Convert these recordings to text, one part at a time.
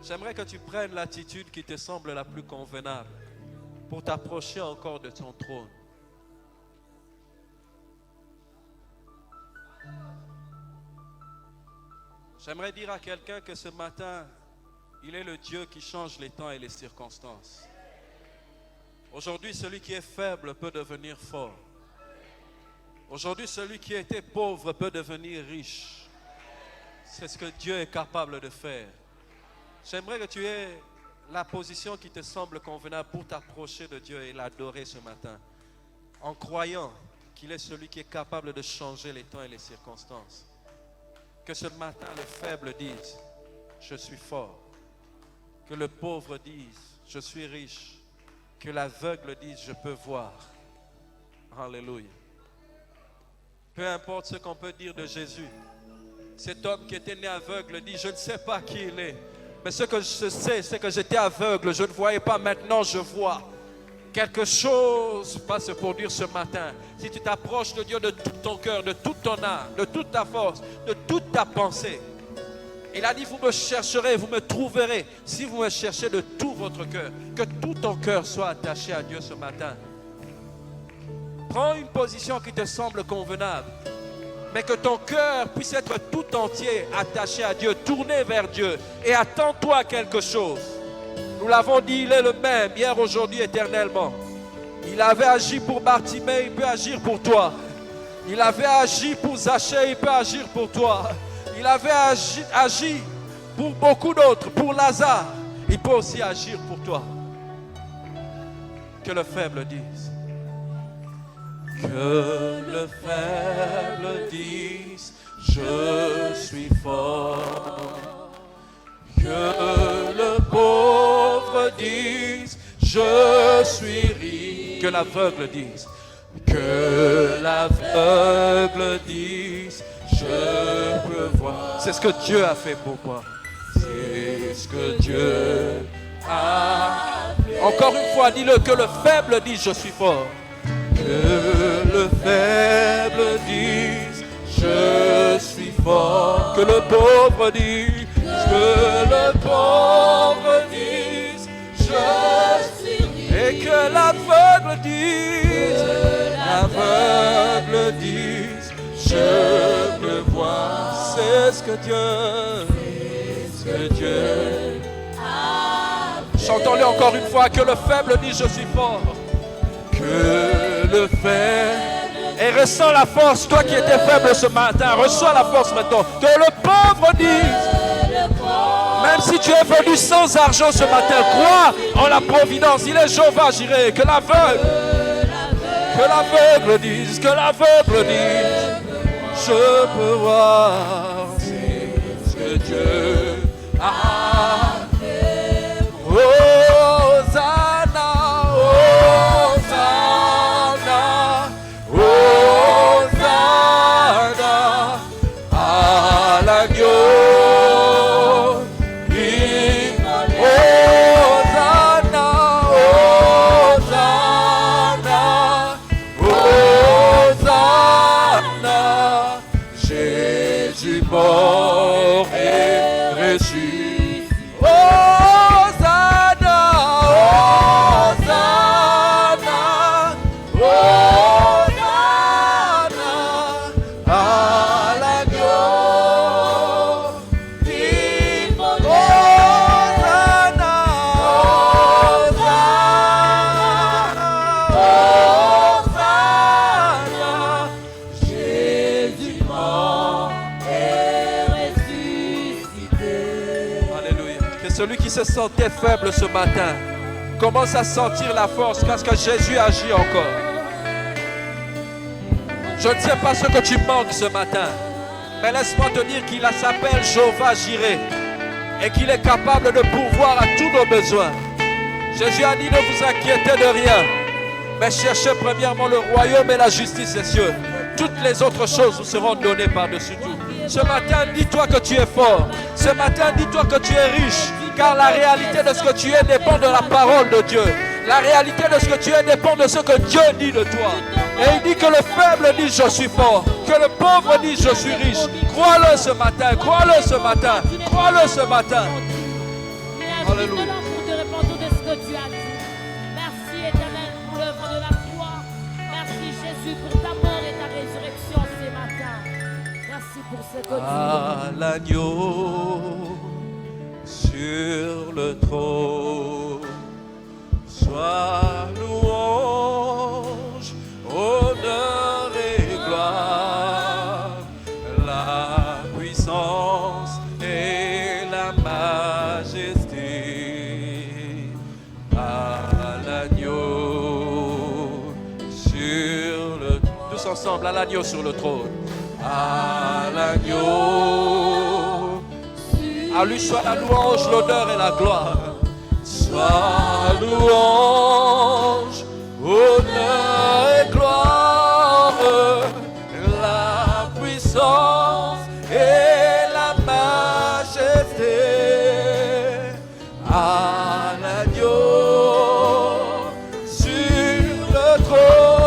J'aimerais que tu prennes l'attitude qui te semble la plus convenable pour t'approcher encore de ton trône. J'aimerais dire à quelqu'un que ce matin, il est le Dieu qui change les temps et les circonstances. Aujourd'hui, celui qui est faible peut devenir fort. Aujourd'hui, celui qui était pauvre peut devenir riche. C'est ce que Dieu est capable de faire. J'aimerais que tu aies la position qui te semble convenable pour t'approcher de Dieu et l'adorer ce matin, en croyant qu'il est celui qui est capable de changer les temps et les circonstances. Que ce matin, le faible dise, je suis fort. Que le pauvre dise, je suis riche. Que l'aveugle dise, je peux voir. Alléluia. Peu importe ce qu'on peut dire de Jésus. Cet homme qui était né aveugle dit, je ne sais pas qui il est. Mais ce que je sais, c'est que j'étais aveugle. Je ne voyais pas, maintenant je vois. Quelque chose va se produire ce matin. Si tu t'approches de Dieu de tout ton cœur, de toute ton âme, de toute ta force, de toute ta pensée. Il a dit, vous me chercherez, vous me trouverez, si vous me cherchez de tout votre cœur. Que tout ton cœur soit attaché à Dieu ce matin. Prends une position qui te semble convenable. Mais que ton cœur puisse être tout entier attaché à Dieu, tourné vers Dieu. Et attends-toi à quelque chose. Nous l'avons dit, il est le même, hier, aujourd'hui, éternellement. Il avait agi pour Bartimée, il peut agir pour toi. Il avait agi pour Zachée, il peut agir pour toi. Il avait agi pour beaucoup d'autres, pour Lazare. Il peut aussi agir pour toi. Que le faible dise. Que le faible dise, je suis fort. Que le pauvre dise, je suis riche. Que l'aveugle dise. Que l'aveugle dise, je peux voir. C'est ce que Dieu a fait pour moi. C'est ce que Dieu a fait. Encore une fois, dis-le, que le faible dise, je suis fort. Que le faible dise, je suis fort. Que le pauvre dise, que le pauvre dise, je suis riche. Et que l'aveugle dise, je peux voir. C'est ce que Dieu a fait. Chantons-le encore une fois, que le faible dise, je suis fort. Que le faible. Et ressens la force, toi qui étais faible ce matin, reçois la force maintenant. Que le pauvre dise, même si tu es venu sans argent ce matin, crois en la providence. Il est Jéhovah Jireh. Que l'aveugle dise, que l'aveugle dise, je peux voir. C'est ce que Dieu a fait. Hosanna, à l'agneau. Mort et ressuscité. Hosanna, Hosanna, Hosanna à l'agneau. Hosanna, Hosanna, Jésus mort. Celui qui se sentait faible ce matin commence à sentir la force parce que Jésus agit encore. Je ne sais pas ce que tu manques ce matin, mais laisse-moi te dire qu'il s'appelle Jéhovah Jireh et qu'il est capable de pourvoir à tous nos besoins. Jésus a dit, ne vous inquiétez de rien, mais cherchez premièrement le royaume et la justice des cieux. Toutes les autres choses vous seront données par-dessus tout. Ce matin, dis-toi que tu es fort. Ce matin, dis-toi que tu es riche. Car la réalité de ce que tu es dépend de la parole de Dieu. La réalité de ce que tu es dépend de ce que Dieu dit de toi. Et il dit que le faible dit je suis fort. Que le pauvre dit je suis riche. Crois-le ce matin. Crois-le ce matin. Crois-le ce matin. suis maintenant pour te répondre de ce que tu as dit. Merci Éternel pour l'œuvre de la croix. Merci Jésus pour ta mort et ta résurrection ce matin. Merci pour ce que tu à l'agneau sur le trône. Sois louange, honneur et gloire, la puissance et la majesté à l'agneau sur le trône. Tous ensemble, à l'agneau sur le trône. À l'agneau, à lui soit la louange, l'honneur et la gloire. Sois louange, honneur et gloire, la puissance et la majesté à l'agneau sur le trône.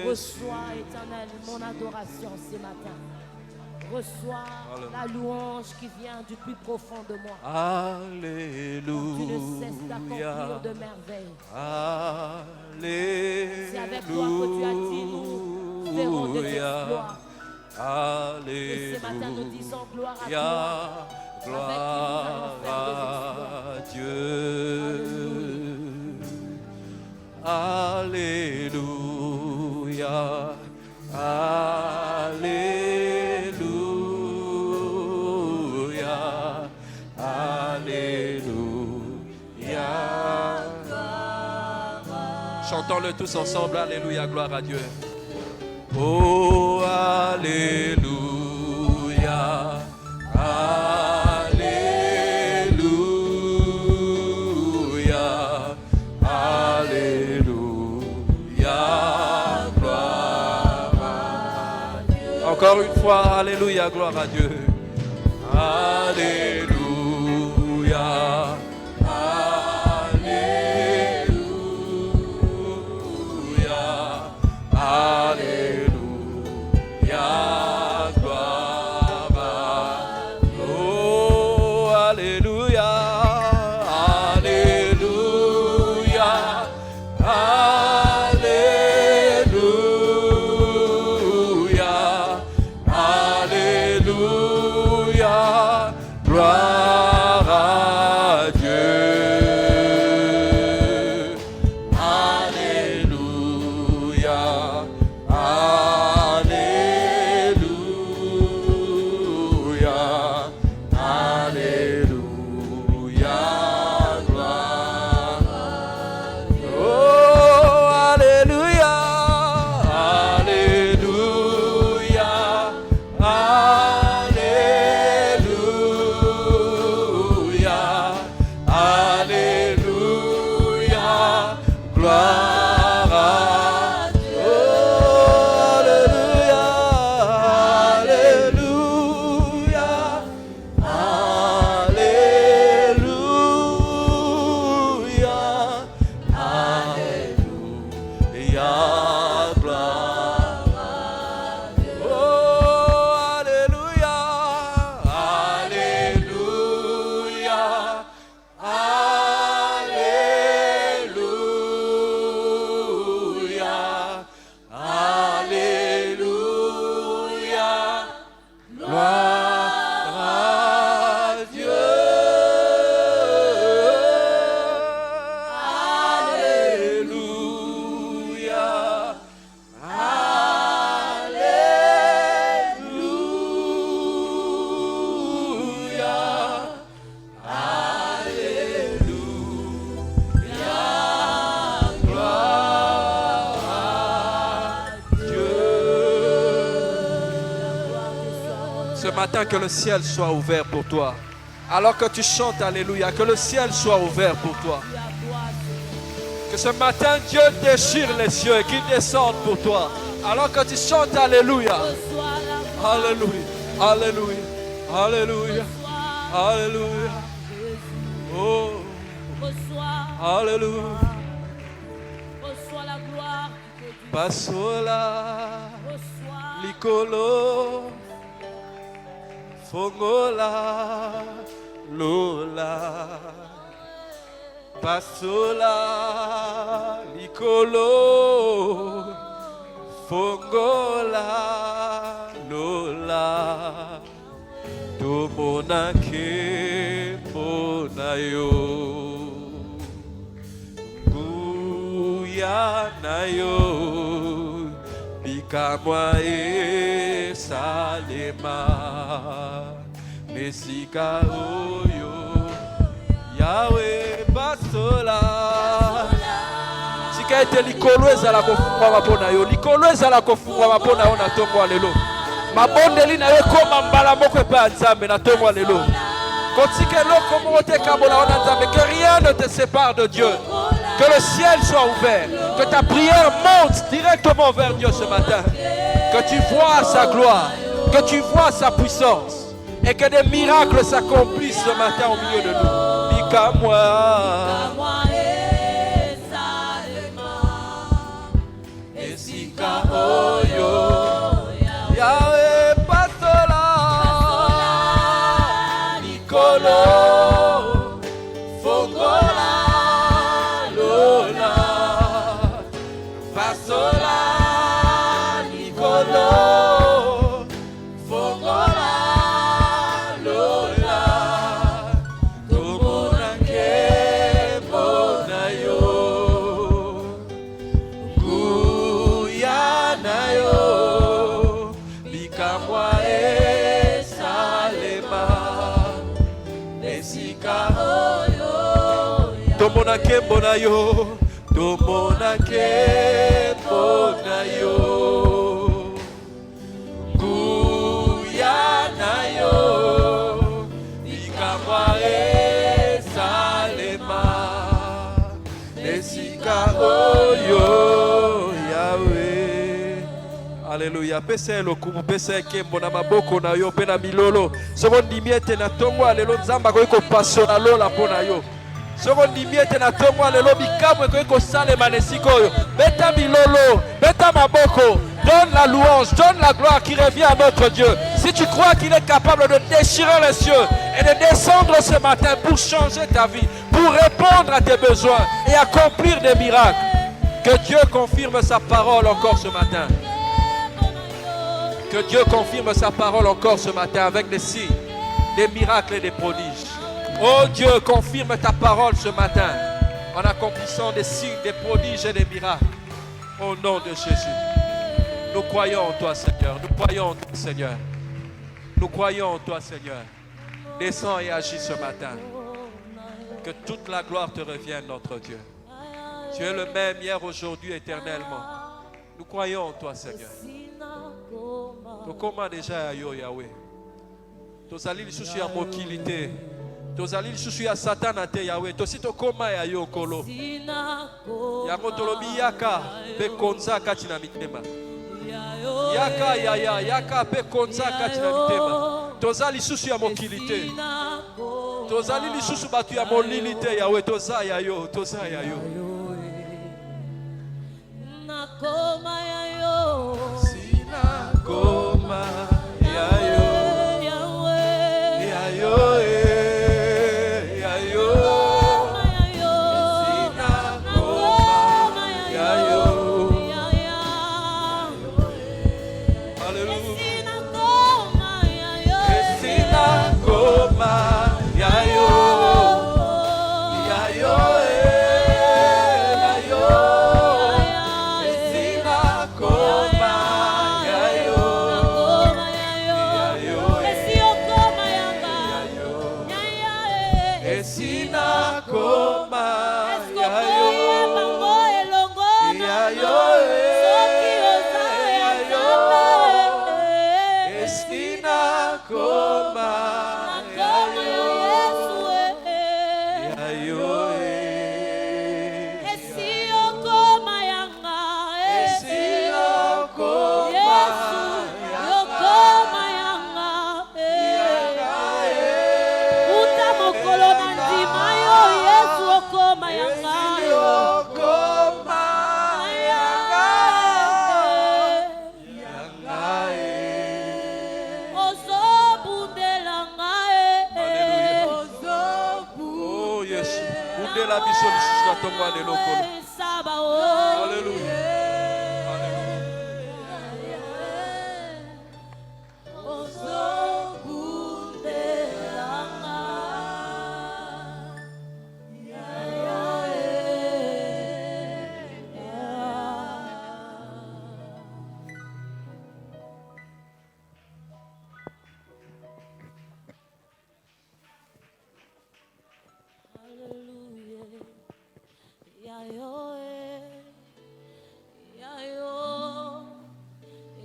Reçois, Éternel, mon adoration ce matin. Reçois la louange qui vient du plus profond de moi. Alléluia. Tu ne cesses d'accomplir de merveilles. Alléluia. C'est avec toi que tu as dit, nous ferons des exploits. Alléluia. Et ce matin, nous disons gloire à toi. Gloire à Dieu. Alléluia. Alléluia. Alléluia. Chantons-le tous ensemble. Alléluia. Gloire à Dieu. Oh, Alléluia. Alléluia. Alléluia. Gloire à Dieu. Encore une fois, Alléluia, gloire à Dieu. Alléluia. Alléluia. Ce matin, que le ciel soit ouvert pour toi. Alors que tu chantes Alléluia, que le ciel soit ouvert pour toi. Que ce matin, Dieu déchire les cieux et qu'il descende pour toi. Alors que tu chantes Alléluia. Alléluia. Alléluia. Alléluia. Alléluia. Oh. Alléluia. Reçois la gloire. Pasola. Licolo. Fongola. Lola. Pasola. Licolo. Fongola. Lola. Tomonake ponayo Guyanayo Bikamwa e Salema Mesika oyo Yahweh Basola Sika ete likolo ezala kofungwa mapona yo Likolo ezala kofungwa mapona yo na tongo alelo Mabondeli na yo koma mbala moko epa nzambe na tongo lelo. Kotike loko mote kabola ona nzambe, que rien ne te sépare de Dieu. Que le ciel soit ouvert, que ta prière monte directement vers Dieu ce matin. Que tu vois sa gloire, que tu vois sa puissance et que des miracles s'accomplissent ce matin au milieu de nous. Bika-moi. Esika oyo. Yahweh Pasola, Nicolo, Fongola, Lola, Pasola, Nicolo, Fongola, Lola, Tomonake Bonayo, Guyanayo. Kamwa e Salema Mesika oyo Tomonake bonayo Tomonake bonayo Guyanayo Kamwa e Salema Mesika oyo Yahweh. Alléluia. Pese lokumu pese kembo na maboko na yo pe na milolo. Soko ndimiete na tongo alelo nzamba ko iko pasona lola pona yo. Soko ndimiete na tongo alelo bikamwe ko iko salema nesiko yo. Beta milolo, beta maboko. Donne la louange, donne la gloire qui revient à notre Dieu. Si tu crois qu'il est capable de déchirer les cieux et de descendre ce matin pour changer ta vie, pour répondre à tes besoins et accomplir des miracles, que Dieu confirme sa parole encore ce matin. Que Dieu confirme sa parole encore ce matin avec des signes, des miracles et des prodiges. Oh Dieu, confirme ta parole ce matin en accomplissant des signes, des prodiges et des miracles. Au nom de Jésus. Nous croyons en toi, Seigneur. Nous croyons en toi, Seigneur. Nous croyons en toi, Seigneur. Descends et agis ce matin. Que toute la gloire te revienne, notre Dieu. Tu es le même hier, aujourd'hui, éternellement. Nous croyons en toi, Seigneur. Tokoma déjà yo Yahweh. Tozali lisusu ya mokili te. Tozali lisusu ya Satan te Yahweh. Tosi tokoma ya yo kolo. Yango tolobi yaka pe konza kati na mitema. Yaka yaka pe konza kati na mitema. Tozali lisusu ya mokili te. Tozali lisusu batu ya molili te Yahweh. Toza ya yo, toza ya yo. Nakoma ya yo. Goma yayo yayo yayo sina goma yayo hallelujah sina goma yayo sina goma yayo yayo koma Nakoma yo Yesu yayo Esi okoma yanga esi okoma Yesu yokoma yanga Uta mokolo na ndima yo Yesu okoma yanga okoma Ozobundela ngae Oh Yesu bundela biso lisusu na ntongo ya lelo kolo Saba o Alléluia Ozobundela Hallelujah. Yayo,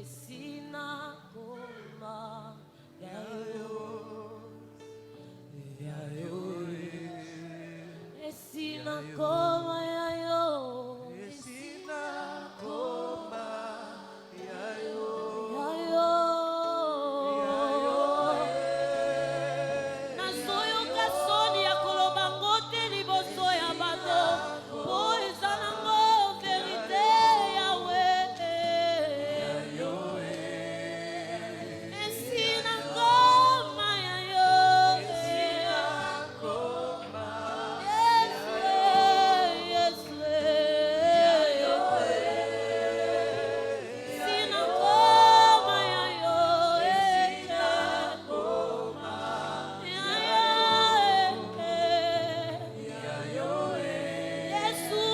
esina koma, yayo, esina koma, yayo, esina koma yayo nazoyo kasoni ya koloba ngote liboso ya bato po eza nango verite yawe esina koma yayo Yesu esina koma yayo Yesu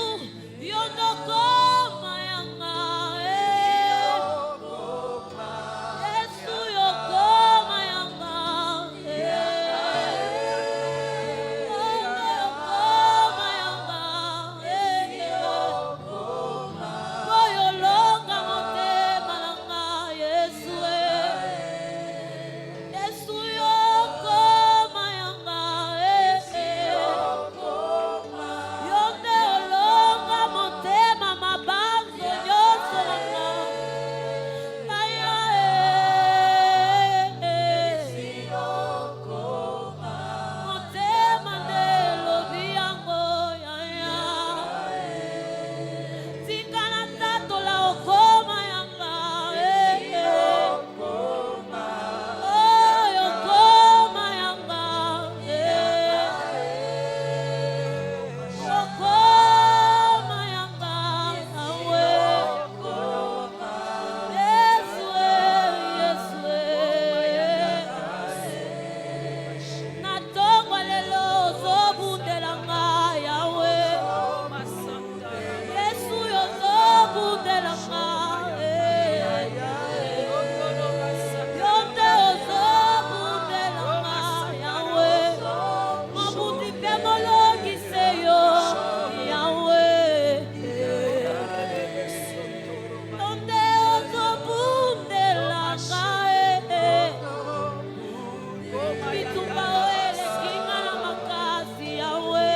yondokoma yanga Yesu yokoma yanga yokoma yanga koyolonga motema nanga Yesu Yesu yokoma yanga yonde olonga motema mabanzo nyonso nanga motema nde elobi yango yaya tika na tatola okoma yanga okoma yanga okoma yanga awe Yesu na tongo lelo ozobundela ngai yawe Yesu ozobundela ngai yonde ozobundela ngai yawe mobuti mpe molongise yo yawe yonde ozobundela ngai bitumba oelekinga na makasi yawe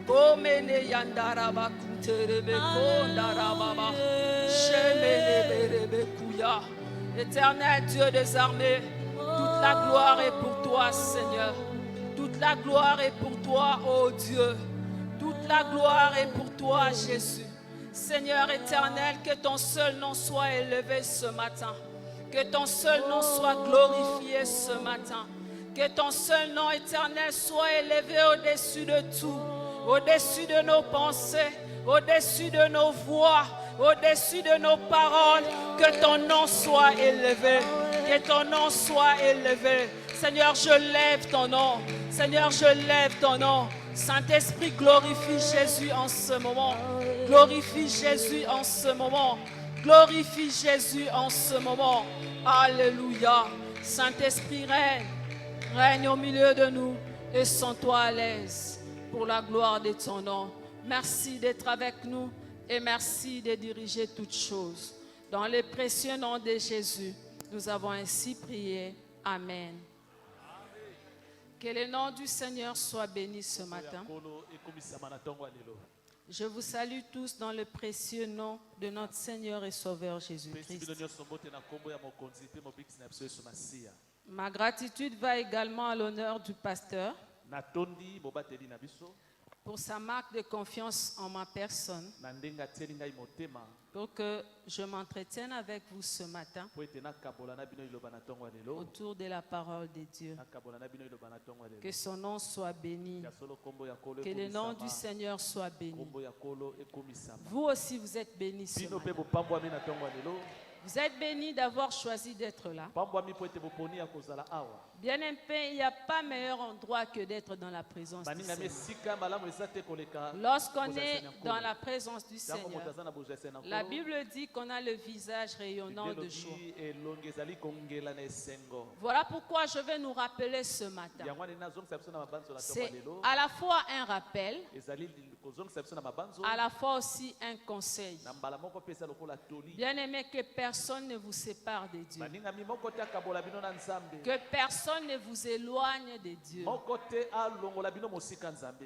Komene yandara bakuterebe kondara baba. Shemene berebe kuya. Éternel Dieu des armées, toute la gloire est pour toi, Seigneur. Toute la gloire est pour toi, ô Dieu. Toute la gloire est pour toi, Jésus. Seigneur éternel, que ton seul nom soit élevé ce matin. Que ton seul nom soit glorifié ce matin. Que ton seul nom éternel soit élevé au-dessus de tout. Au-dessus de nos pensées, au-dessus de nos voix, au-dessus de nos paroles. Que ton nom soit élevé. Que ton nom soit élevé. Seigneur, je lève ton nom. Seigneur, je lève ton nom. Saint-Esprit, glorifie Jésus en ce moment. Glorifie Jésus en ce moment. Glorifie Jésus en ce moment. Alléluia. Saint-Esprit règne. Règne au milieu de nous et sens-toi à l'aise pour la gloire de ton nom. Merci d'être avec nous et merci de diriger toutes choses. Dans le précieux nom de Jésus, nous avons ainsi prié. Amen. Que le nom du Seigneur soit béni ce matin. Je vous salue tous dans le précieux nom de notre Seigneur et Sauveur Jésus-Christ. Ma gratitude va également à l'honneur du pasteur pour sa marque de confiance en ma personne, pour que je m'entretienne avec vous ce matin autour de la parole de Dieu. Que son nom soit béni, que le nom du Seigneur soit béni. Vous aussi, vous êtes bénis ce matin. Vous êtes bénis d'avoir choisi d'être là. Bien aimé, il n'y a pas meilleur endroit que d'être dans la présence du Seigneur. Lorsqu'on est dans la présence du Seigneur, la Bible dit qu'on a le visage rayonnant de joie. Voilà pourquoi je vais nous rappeler ce matin. C'est à la fois un rappel, à la fois aussi un conseil. Bien aimé, que personne ne vous sépare de Dieu. Que personne ne vous éloigne de Dieu.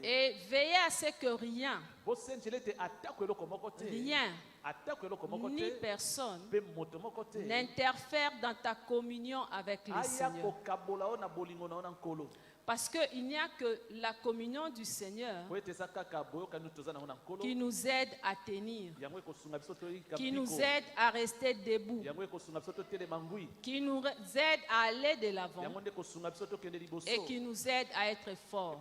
Et veillez à ce que rien ni personne n'interfère dans ta communion avec le Seigneur. Parce qu'il n'y a que la communion du Seigneur qui nous aide à tenir, qui nous aide à rester debout, qui nous aide à aller de l'avant et qui nous aide à être forts.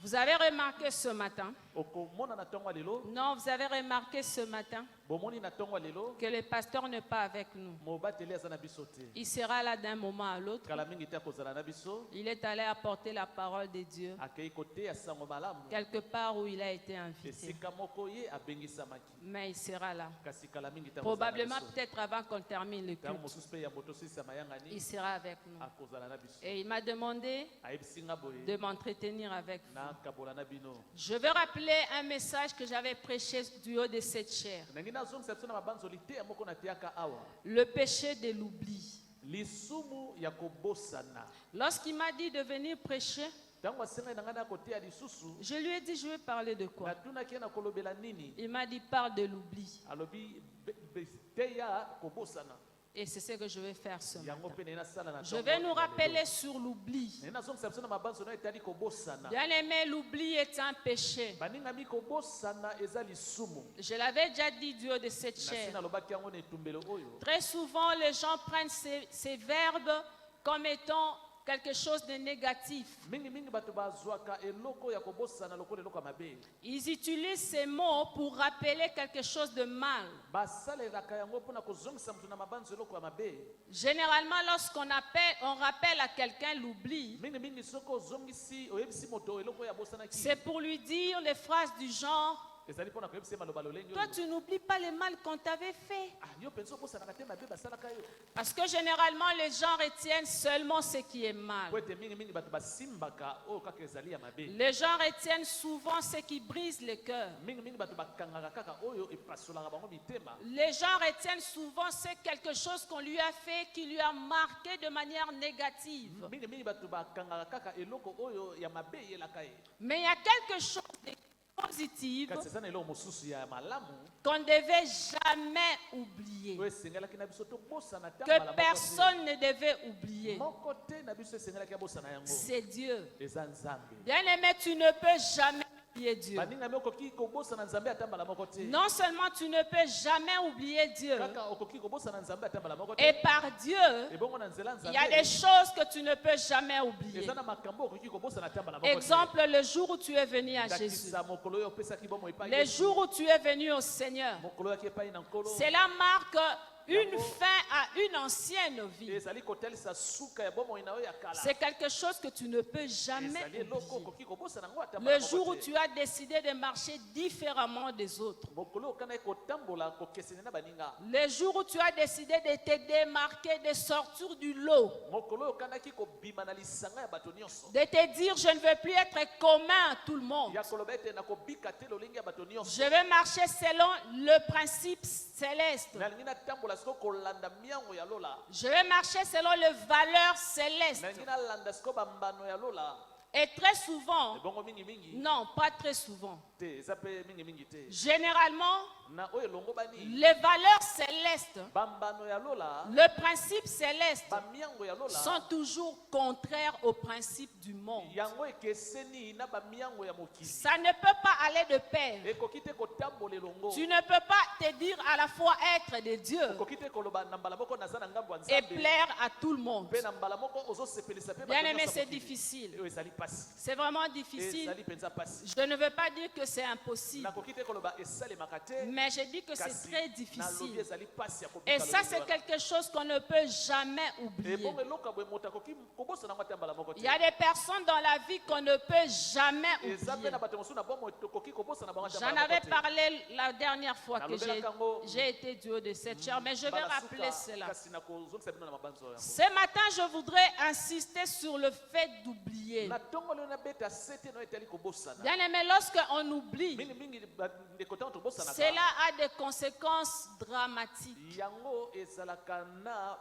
Vous avez remarqué ce matin? Non, vous avez remarqué ce matin que le pasteur n'est pas avec nous. Il sera là d'un moment à l'autre. Il est allé apporter la parole de Dieu quelque part où il a été invité. Mais il sera là. Probablement peut-être avant qu'on termine le culte. Il sera avec nous. Et il m'a demandé de m'entretenir avec vous. Je vais rappeler un message que j'avais prêché du haut de cette chair. Le péché de l'oubli. Lorsqu'il m'a dit de venir prêcher, je lui ai dit, je vais parler de quoi? Il m'a dit, parle de l'oubli. Et c'est ce que je vais faire ce matin. Je vais nous rappeler sur l'oubli. Bien aimé, l'oubli est un péché. Je l'avais déjà dit du haut de cette chair. Très souvent, les gens prennent ces verbes comme étant quelque chose de négatif. Ils utilisent ces mots pour rappeler quelque chose de mal. Généralement, lorsqu'on rappelle à quelqu'un l'oubli, c'est pour lui dire les phrases du genre: toi, tu n'oublies pas le mal qu'on t'avait fait. Parce que généralement, les gens retiennent seulement ce qui est mal. Les gens retiennent souvent ce qui brise le cœur. Les gens retiennent souvent c'est quelque chose qu'on lui a fait qui lui a marqué de manière négative. Mais il y a quelque chose de positive qu'on ne devait jamais oublier, que personne ne devait oublier. C'est Dieu. Bien aimé, tu ne peux jamais oublier Dieu. Non seulement tu ne peux jamais oublier Dieu, et par Dieu, il y a des choses que tu ne peux jamais oublier. Exemple, le jour où tu es venu à Jésus, le jour où tu es venu au Seigneur, cela marque une fin à une ancienne vie. ezali kotalisa suka ya bomoi na yo ya kala. C'est quelque chose que tu ne peux jamais ezali eloko oublier. okoki kobosana yango ata Le mbala jour moko où te. tu as décidé de marcher différemment des autres. mokolo okana kotambola kokesene na baninga. Le jour où tu as décidé de te démarquer, de sortir du lot. mokolo okanaki kobima na lisanga ya bato nyonso. De te dire, je ne veux plus être commun à tout le monde. ya koloba ete nakobika te lolenge ya bato nyonso. Je vais marcher selon le principe céleste. nalingi natambola siko kolanda miango ya lola. Je vais marcher selon les valeurs célestes. nalingi nalanda siko bambano ya lola. Et très souvent, ebongo mingimingi non, pas très souvent, te eza mpe mingimingi te. généralement, na oyo elongo bani les valeurs célestes, bambano ya lola, le principe céleste, bamiango ya lola sont toujours contraires au principe du monde. yango ekeseni na bamiango ya mokili. Ça ne peut pas aller de pair. ekoki te kotambola elongo. Tu ne peux pas te dire à la fois être de Dieu okoki te koloba na mbala moko naza na ngambo ya et nzambe plaire à tout le monde. mpe na mbala moko ozosepelisa mpe bato Bien aimé, nyonso c'est mokili. difficile. Oyo ezali pasi. C'est vraiment difficile. ezali mpenza pasi. Je ne veux pas dire que c'est impossible, nakoki te koloba esalemaka te. mais je dis que c'est kasi très nalobi difficile. ezali pasi ya kobika Et ça, lolenge c'est wana. quelque chose qu'on ne peut jamais oublier. ebongo eloko boye moto akoki kobosana yango ata mbala moko te. Il y a des personnes dans la vie qu'on ne peut jamais eza mpe oublier. na bato mosusu na bomoi tokoki kobosana bango ata J'en mbala avais moko te. parlé la dernière fois que Nalobelaka j'ai été du haut de cette chair, mais je vais Mbala rappeler suka, cela. kasi nakozongisa bino na mabanzo yango. Ce matin, je voudrais insister sur le fait d'oublier. na ntongo lelo nabeta sete no etali kobosana. Bien aimé, lorsqu'on oublie, mingimingi ndeko ntango tobosanaka cela a des conséquences dramatiques yango ezalaka na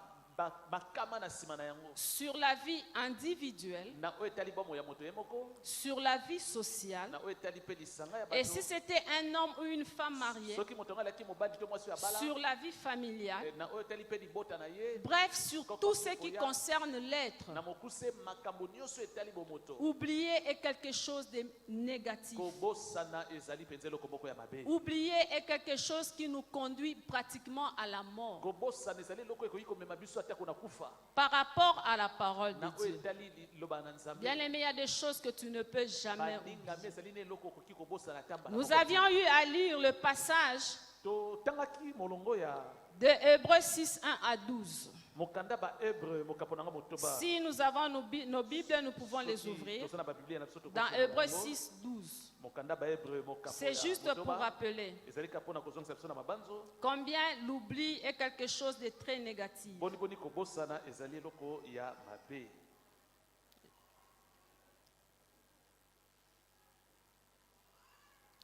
makama na nsima na yango. sur la vie individuelle, na oyo etali bomo ya moto ye moko, sur la vie sociale. na oyo etali mpe lisanga ya Et bato. si c'était un homme ou une femme mariée, soki moto yango alaki mobali to mwasi oyo abala, sur la vie familiale, na oyo etali mpe libota na ye, bref, sur tout ce qui concerne l'être. na mokuse makambo nyonso etali bomoto. Oublier est quelque chose de négatif. kobosana ezali mpenza eloko moko ya mabe. Oublier est quelque chose qui nous conduit pratiquement à la mort kobosana ezali eloko ekoki komema biso ata kuna kufa. par rapport à la parole na de oyo Dieu. etali liloba na nzambe. Bien aimé, il y a des choses que tu ne peux jamais oublier. baningami ezali na eloko okoki kobosana ata mbala Nous moko te. avions eu à lire le passage totangaki molongo ya de Hébreux 6, 1 à 12. mokanda bahébreu mokapo nanga motoba. Si nous avons nos Bibles, nous pouvons les ouvrir. tozana babiblia na biso Dans tokosana Hébreux yango. 6, 12. mokanda bahébreu mokapo C'est ya juste motoba. pour rappeler ezalika mpona kozongisa biso na mabanzo. combien l'oubli est quelque chose de très négatif. boniboni kobosana ezali eloko ya mabe.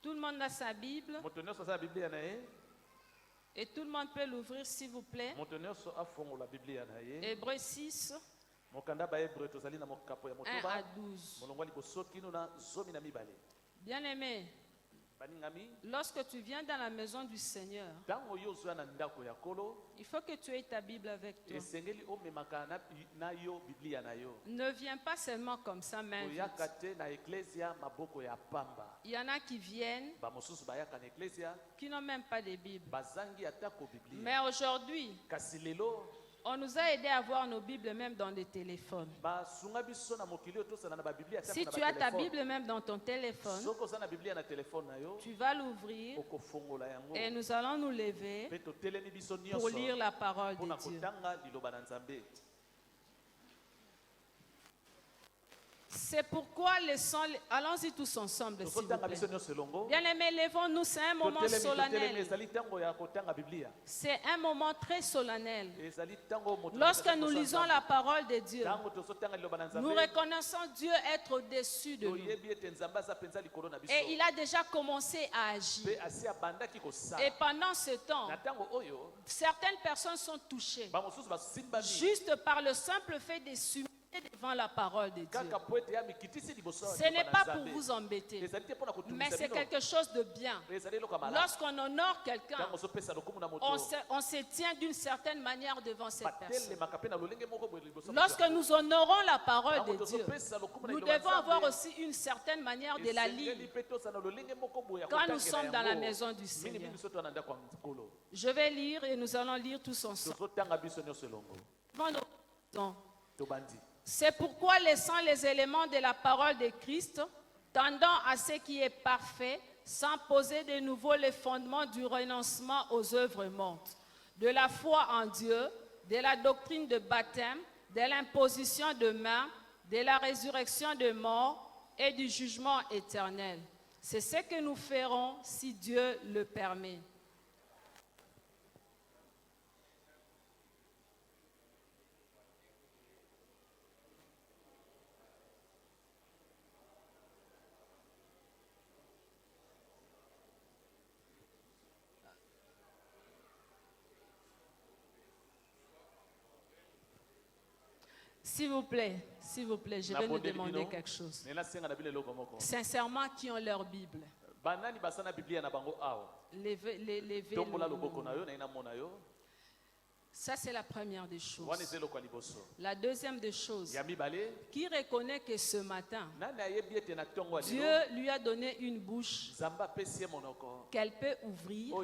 Tout le monde a sa Bible moto nyonso aza na biblia na ye. et tout le monde peut l'ouvrir s'il vous plaît. moto nyonso afongola biblia na ye. Hébreux 6, mokanda bahébreu tozali na mokapo ya 1 motoba. à 12. molongo ya liboso kino na zomi na mibale. Bien aimé, baningami, lorsque tu viens dans la maison du Seigneur, ntango yo ozoya na ndako ya kolo, il faut que tu aies ta Bible avec toi. esengeli omemaka na yo biblia na yo. Ne viens pas seulement comme ça, main vide. oyaka te na eklesia maboko ya pamba. Il y en a qui viennent, bamosusu bayaka na eklesia qui n'ont même pas de Bible. bazangi atako biblia. Mais aujourd'hui, kasi lelo on nous a aidé à avoir nos Bibles même dans des téléphones. basunga biso na mokili oyo tosala na babiblia atako Si na tu as ta batelefone. Bible même dans ton téléphone, soki oza na biblia na telefone na yo, tu vas l'ouvrir okofongola yango et nous allons nous lever mpe totelemi biso pour nyonso lire la parole mpona de Dieu. kotanga liloba na nzambe. C'est pourquoi allons-y tous ensemble, s'il vous tozotanga biso plaît. nyonso elongo. Bien aimés, lèvons-nous, c'est un moment totelemi solennel. ezali ntango ya kotanga biblia. C'est un moment très solennel. ezali ntango moto Lorsque nous lisons la parole de Dieu, ntango tozotanga liloba na nous nzambe, reconnaissons Dieu être au-dessus de nous. toyebi ete nzambe aza mpenza likolo na biso Et il a déjà commencé à agir. mpe asi abandaki Et kosala. pendant ce temps, na ntango oyo certaines personnes sont touchées bamosusu basimbami juste par le simple fait de s'humilier devant la parole de Dieu. kaka po ete ya mikitisi liboso ya Ce liloba n'est na pas pour Nzambe. vous embêter, ezali te mpona mais kotumisa c'est bino, quelque chose de bien. ezali eloko ya malamu. Lorsqu'on honore quelqu'un, ntango ozopesa lokumu na moto, on se tient d'une certaine manière devant cette personne. batelemaka mpe na lolenge moko boye liboso ya Lorsque moto. nous honorons la parole Ntango de Dieu, tozopesa lokumu na nous liloba ya devons avoir Nzambe, aussi une certaine manière de la esengeli lire. mpe tosala lolenge moko boye ya Quand nous kotangela sommes dans la yango. maison du Seigneur. mingimingi so toza na ndako ya nkolo, Je vais lire et nous allons lire tous ensemble. tozotanga biso nyonso elongo. Devant nos maisons. tobandi C'est pourquoi, laissant les éléments de la parole de Christ, tendant à ce qui est parfait, sans poser de nouveau les fondements du renoncement aux œuvres mortes, de la foi en Dieu, de la doctrine de baptême, de l'imposition de main, de la résurrection de mort et du jugement éternel. C'est ce que nous ferons si Dieu le permet. S'il vous plaît, je vais nous demander quelque chose. Sincèrement, qui ont leur Bible? Levez Ça, c'est la première des choses. La deuxième des choses, qui reconnaît que ce matin, Dieu lui a donné une bouche qu'elle peut ouvrir ou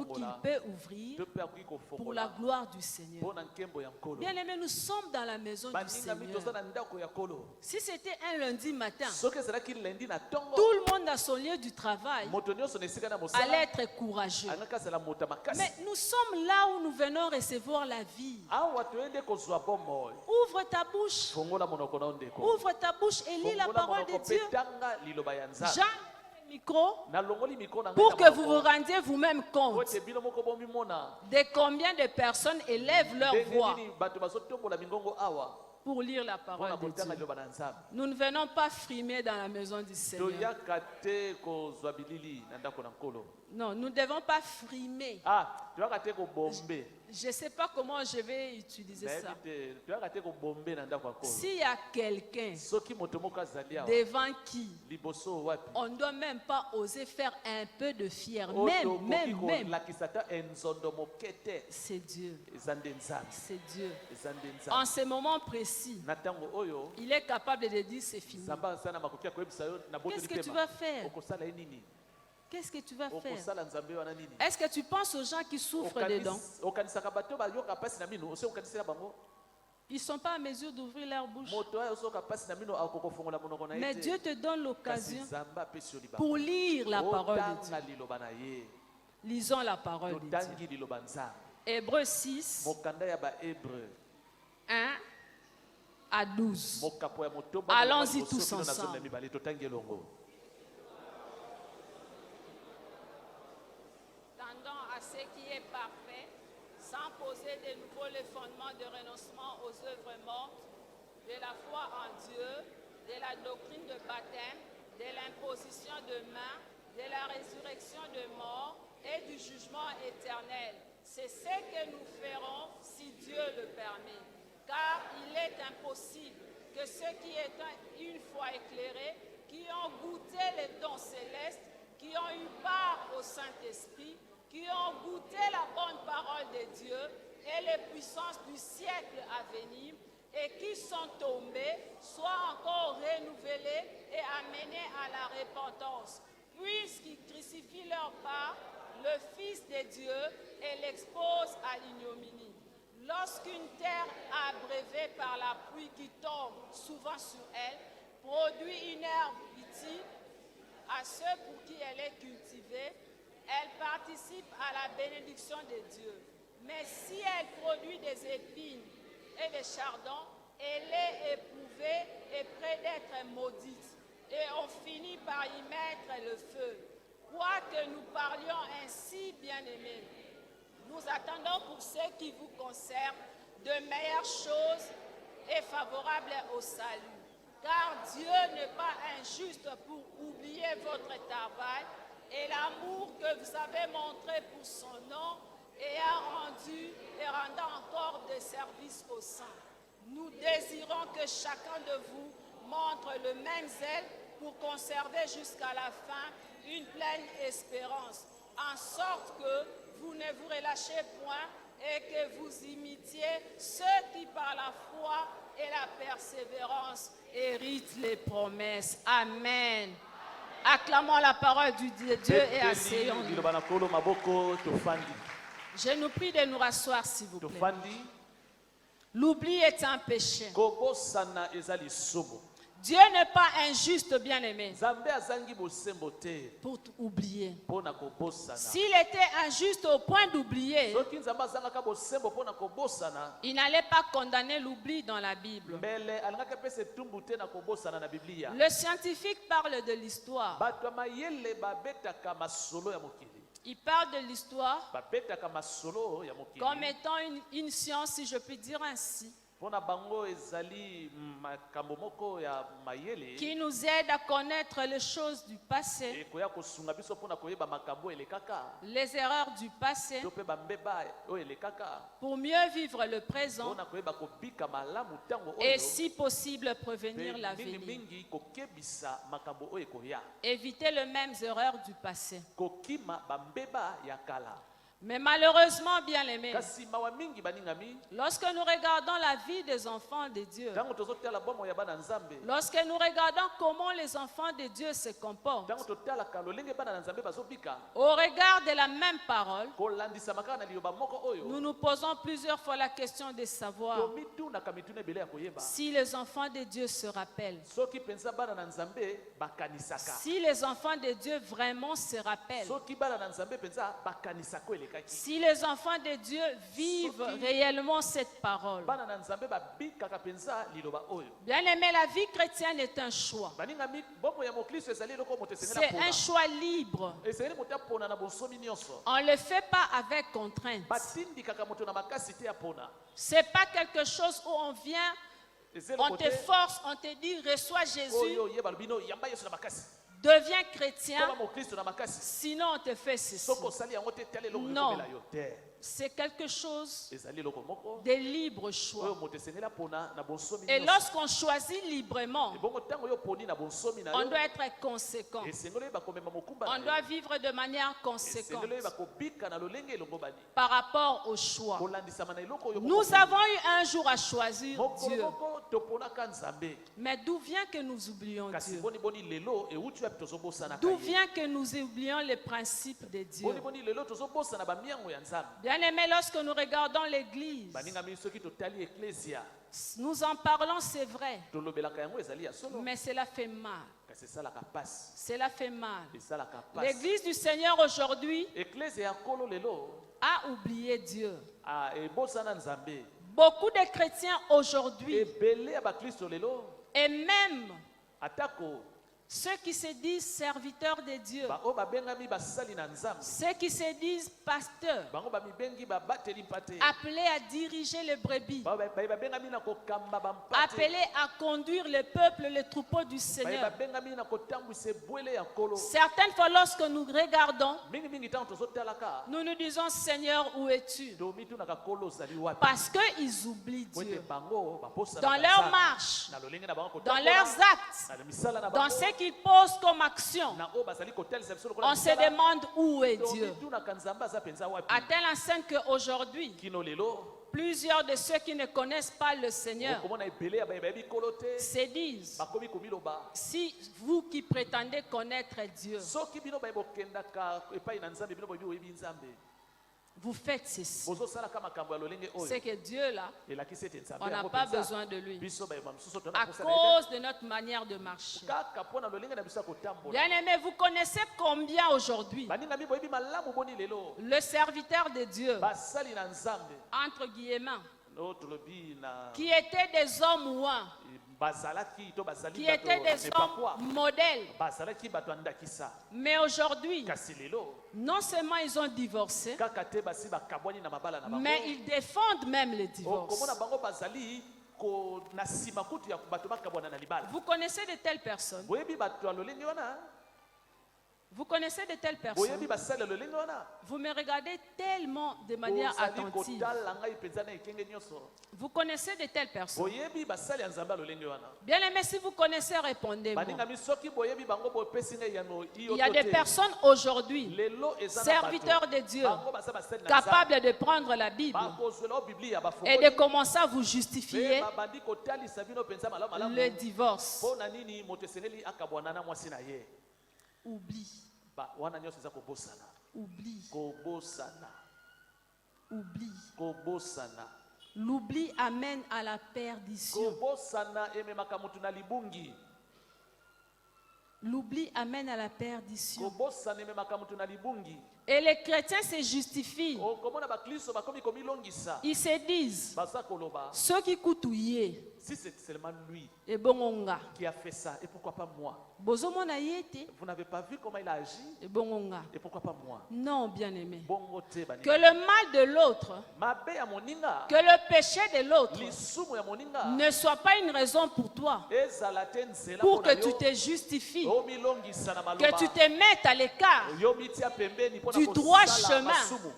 qu'il peut ouvrir pour la gloire du Seigneur. Bien aimé, nous sommes dans la maison du Seigneur. Si c'était un lundi matin, tout le monde à son lieu du travail allait être courageux. Mais nous sommes là où nous venons recevoir la vie. Ouvre ta bouche. Ouvre ta bouche et lis la parole de Dieu. Jean le micro pour que vous vous rendiez vous-même compte de combien de personnes élèvent leur voix pour lire la parole de Dieu. Nous ne venons pas frimer dans la maison du Seigneur. Non, nous ne devons pas frimer. Je ne sais pas comment je vais utiliser ça. S'il y a quelqu'un devant qui on ne doit même pas oser faire un peu de fier, même, c'est Dieu. C'est Dieu. En ce moment précis, il est capable de dire c'est fini. Qu'est-ce que tu vas faire? Qu'est-ce que tu vas faire? Est-ce que tu penses aux gens qui souffrent dedans? Ils ne sont pas à mesure d'ouvrir leur bouche. Mais Dieu te donne l'occasion pour lire la parole de Dieu. Lisons la parole de Dieu. Hébreux 6, 1 à 12. Allons-y tous ensemble. Ce qui est parfait, sans poser de nouveau les fondements de renoncement aux œuvres mortes, de la foi en Dieu, de la doctrine de baptême, de l'imposition de main, de la résurrection de mort et du jugement éternel. C'est ce que nous ferons si Dieu le permet. Car il est impossible que ceux qui étant une fois éclairés, qui ont goûté les dons célestes, qui ont eu part au Saint-Esprit, qui ont goûté la bonne parole de Dieu et les puissances du siècle à venir et qui sont tombés, soient encore renouvelés et amenés à la repentance, puisqu'ils crucifient leur part, le Fils de Dieu, et l'exposent à l'ignominie. Lorsqu'une terre abreuvée par la pluie qui tombe souvent sur elle, produit une herbe utile à ceux pour qui elle est cultivée, elle participe à la bénédiction de Dieu. Mais si elle produit des épines et des chardons, elle est éprouvée et près d'être maudite. Et on finit par y mettre le feu. Quoique nous parlions ainsi, bien-aimés, nous attendons pour ce qui vous concerne de meilleures choses et favorables au salut. Car Dieu n'est pas injuste pour oublier votre travail et l'amour que vous avez montré pour son nom et a rendu et rendant encore des services aux saints. Nous désirons que chacun de vous montre le même zèle pour conserver jusqu'à la fin une pleine espérance, en sorte que vous ne vous relâchez point et que vous imitiez ceux qui par la foi et la persévérance héritent les promesses. Amen. Acclamons la parole du Dieu et asseyons-nous. Je nous prie de nous rasseoir, s'il vous plaît. L'oubli est un péché. Dieu n'est pas injuste, bien-aimé, Nzambe azangi bosembo te pour oublier. mpona kobosana. S'il était injuste au point d'oublier, Soki Nzambe azangaka bosembo mpona kobosana, il n'allait pas condamner l'oubli dans la Bible. mbele alingaka pesa etumbu te na kobosana na Biblia. Le scientifique parle de l'histoire. Bato ya mayele babetaka masolo ya mokili. Il parle de l'histoire Babetaka masolo ya mokili. comme étant une science, si je puis dire ainsi, Mpona bango ezali makambo moko ya mayele. qui nous aide à connaître les choses du passé, Ekoya kosunga biso mpona koyeba makambo elekaka. les erreurs du passé, To pe bambeba oyo elekaka. pour mieux vivre le présent Mpona koyeba kobika malamu ntango et oyo. si possible prévenir Pe l'avenir. mingi kokebisa makambo oyo ekoya. Éviter les mêmes erreurs du passé. Kokima bambeba ya kala. Mais malheureusement, bien aimé, Kasi mawa mingi baningami. lorsque nous regardons la vie des enfants de Dieu, Tango tozotala bomo ya bana nzambe. lorsque nous regardons comment les enfants de Dieu se comportent, Tango totala kalolenge bana na nzambe bazobika. au regard de la même parole, Kolandisa makaka na liyoba moko oyo. nous nous posons plusieurs fois la question de savoir Tomituna kamituna ebele ya koyeba. si les enfants de Dieu se rappellent. Soki pensa bana na nzambe bakanisaka. Si les enfants de Dieu vraiment se rappellent. Soki bana na nzambe pensa bakanisako elekaki. Si les enfants de Dieu vivent réellement cette parole. Bana na nzambe babikaka pensa liloba oyo. Bien aimé, la vie chrétienne est un choix. Baningami bomo ya mokristo ezali eloko moto esengeli C'est apona. un choix libre. Esengeli moto apona na bonsomi nyonso. On ne le fait pas avec contrainte. Batindikaka moto na makasi te apona. C'est pas quelque chose où on vient, Ezeli on kote te force, on te dit reçois Jésus, oyo yeba lubino yamba yesu na makasi. deviens chrétien, Koma mokristo na makasi. sinon on te fait ceci. Soko osali yango te tala eloko Non. ekomela yo te. C'est quelque chose Ezali eloko moko de libre oyo choix. moto esengeli apona na bonsomi Et nyonso. lorsqu'on choisit librement, Ebongo ntango yo poni na bonsomi na on yo. doit être conséquent. Esengeli oyeba komema mokumba On na doit yo. vivre de manière conséquente Esengeli oyeba kobika na lolenge elongo bani. par rapport au choix. Kolandisama na eloko oyo. Nous avons eu un jour à choisir Mokolo Dieu. moko toponaka nzambe. Mais d'où vient que nous oublions Kasi Dieu? boni lelo euti wapi tozobosana D'où ye. vient que nous oublions les principes de Dieu? Boni lelo tozobosana bamiango ya nzambe. Bien aimé, lorsque nous regardons l'église, Baningami soki totali eklesia. nous en parlons, c'est vrai, Tolobelaka yango ezali ya solo. mais cela fait mal. Kasi esalaka pasi. Cela fait mal. Esalaka pasi. L'église du Seigneur aujourd'hui Eklesia ya kolo lelo a oublié Dieu. ebosana nzambe. Beaucoup de chrétiens aujourd'hui, Ebele ya bakristo lelo et même atako ceux qui se disent serviteurs de Dieu, oyo babengami basali na nzambe. ceux qui se disent pasteurs, Bango bamibengi babateli mpate. appelés à diriger les brebis, Babengami na kokamba bampate. appelés à conduire le peuple, les troupeaux du Seigneur. Babengami na kotambwisa ebwele ya kolo. Certaines fois, lorsque nous regardons, Mingi ntango tozotalaka. nous nous disons, Seigneur, où es-tu? Tomitunaka kolo ozali wapi. Parce qu'ils oublient Po ete Dieu. bango baposana Dans na leur nzambe. marche, Na lolenge na bango dans kotambola. leurs actes, Na misala na dans bango. ce qu'ils posent comme action, Na oyo bazali kotalisa biso lokola on se misala. demande où est Dieu. Tomitunaka nzambe aza penza wapi. À telle enseigne qu'aujourd'hui, Kino lelo. plusieurs de ceux qui ne connaissent pas le Seigneur Okomona ebele ya bayebi kolo te. se disent, Bakomi komiloba. si vous qui prétendez connaître Dieu, Soki bino bayebokendaka epai na nzambe bino boyebi oyebi nzambe. vous faites ceci. Bozosalaka makambo ya lolenge oyo. C'est que Dieu là, Elakisi ete nzambe on n'a yango pas penza. besoin de lui. Biso bayeba mosusu tona À kosa na ye cause de notre manière de marcher. te. Kaka mpona lolenge na biso ya kotambola. Bien aimé, vous connaissez combien aujourd'hui Baningami boyebi malamu boni lelo. le serviteur de Dieu, Basali na nzambe. entre guillemets, No tolobi na qui étaient des hommes ouins, bazalaki to bazali qui bato étaient des nepakwa. hommes modèles. Bazalaki bato andakisa. Mais aujourd'hui, Kasi lelo non seulement ils ont divorcé, kaka te basi bakabwani na mabala na bango. mais ils défendent même le divorce. Okomona bango bazali ko na sima kutu ya bato bakabwana na libala. Vous connaissez de telles personnes? Boyebi bato ya lolenge wana. Vous connaissez de telles Boyebi personnes? basali ya lolenge wana. Vous me regardez tellement de manière Ozali attentive. kotala ngai penza na ekenge nyonso. Vous connaissez de telles personnes? Boyebi basali ya nzambe ya lolenge wana. Bien aimé, si vous connaissez, répondez-moi. Baningami soki boyebi bango bopesi ngai yano Il y a des personnes aujourd'hui, lelo eza na serviteurs bato. de Dieu, Bango baza basali na capables de prendre la Bible bakozwela o biblia et de commencer à vous Pe justifier babandi kotalisa bino penza malamu malamu. le divorce. Mpo na nini moto esengeli akabwana na mwasi na ye. Oublie, Wana nyonso eza kobosana. oublie, Kobosana. oublie. Kobosana. L'oubli amène à la perdition. Kobosana ememaka mutu na libungi. L'oubli amène à la perdition. kobosana ememaka moto na libungi. Et les chrétiens se justifient. Okomona bakristo bakomi komilongisa. Ils se disent, Baza koloba, ceux qui coutouillent, si c'est seulement lui et bongonga. qui a fait ça, et pourquoi pas moi? Bozomona yete, Vous n'avez pas vu comment il a agi? et bongonga. Et pourquoi pas moi? Non, bien-aimé. Bongo te bani. Que le mal de l'autre, Mabe ya moninga. que le péché de l'autre Lisumu ya moninga. ne soit pas une raison pour toi, Ezala te nzela pour mpona que tu yo. te justifies, Omilongisa na que maloba. tu te mettes à l'écart Yo mitia pembeni mpona du droit kosala chemin masumu.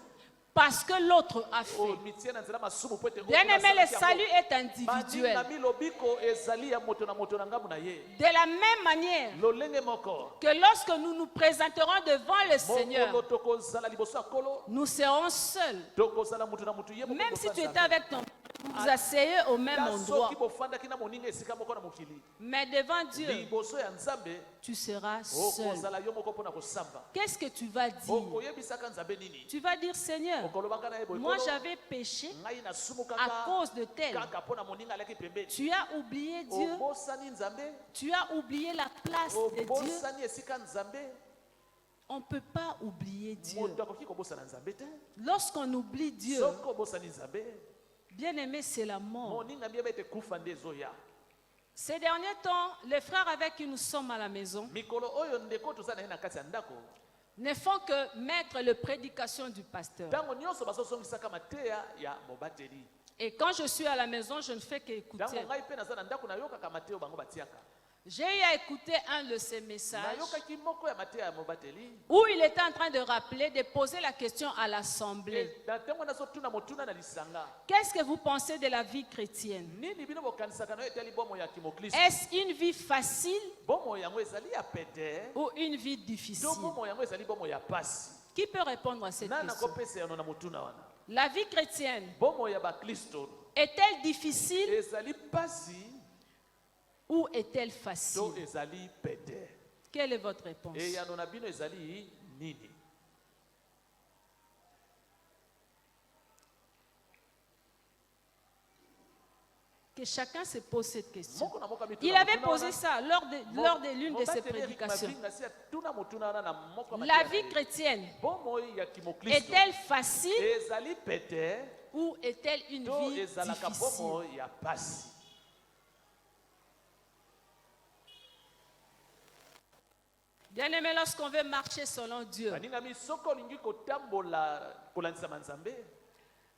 parce que l'autre a O fait. mitia na nzela masumu po ete Bien-aimé, le salut est individuel. Bandinga milobiko ezali ya moto na ngambu na ye. De la même manière Lolenge moko. que lorsque nous nous présenterons devant le Seigneur, Mokolo tokozala liboso ya kolo. nous serons seuls. Tokozala mutu na mutu ye moko Même si tu kosanza. étais avec ton vous vous asseyez au même Ta endroit, soki bofandaki na moninga esika moko na mokili. mais devant Dieu, Liboso ya Nzambe tu seras seul. okozala yo moko mpona kosamba. Qu'est-ce que tu vas dire? Okoyebisaka Nzambe nini? Tu vas dire, Seigneur, Okolobaka na ye boye moi kolo, j'avais péché ngai nasumu à kaka cause de tel. kaka mpona moninga aleki pembeni. Tu as oublié Dieu, Obosani Nzambe. tu as oublié la place de Dieu. Obosani esika Nzambe. On ne peut pas oublier Dieu. Moto akoki kobosana Nzambe te. Lorsqu'on oublie Dieu, Soko obosani Nzambe. bien-aimé, c'est la mort. Moninga mieba ete kufa nde ezoya. Ces derniers temps, les frères avec qui nous sommes à la maison Mikolo oyo ndeko toza na ye na kati ya ndako. ne font que mettre les prédications du pasteur. Ntango nyonso bazosongisaka mateya ya mobateli. Et quand je suis à la maison, je ne fais qu'écouter. Ntango ngai mpe naza na ndako nayokaka mateyo bango batiaka. J'ai eu à écouter un de ces messages Nayokaki moko ya mateya ya mobateli. où il était en train de rappeler, de poser la question à l'assemblée. Na ntango nazotuna motuna na lisanga. Qu'est-ce que vous pensez de la vie chrétienne? Nini bino bokanisaka nayo etali bomo ya kimoklisto? Est-ce une vie facile Bomo yango ezali ya pete. ou une vie To difficile? bomo yango ezali bomo ya pasi. Qui peut répondre à cette Nana question? kopesa yano na motuna wana. La vie chrétienne Bomo ya baklisto est-elle difficile ezali pasi ou est-elle to facile? ezali pete. Quelle est votre réponse? E yano na bino ezali nini? Que chacun se pose cette question. Moko na moka mituna Il avait motuna posé wana. ça lors de l'une de ses Mobateli Eric prédications. Mavinga si atuna motuna wana na moko ya La mateya vie na ye. chrétienne Bomo ya kimoklisto est-elle facile ezali pete ou est-elle une to vie ezalaka difficile? bomo ya pasi. Bien-aimé, lorsqu'on veut marcher selon Dieu, Baningami soko olingi kotambola kolandisama Nzambe,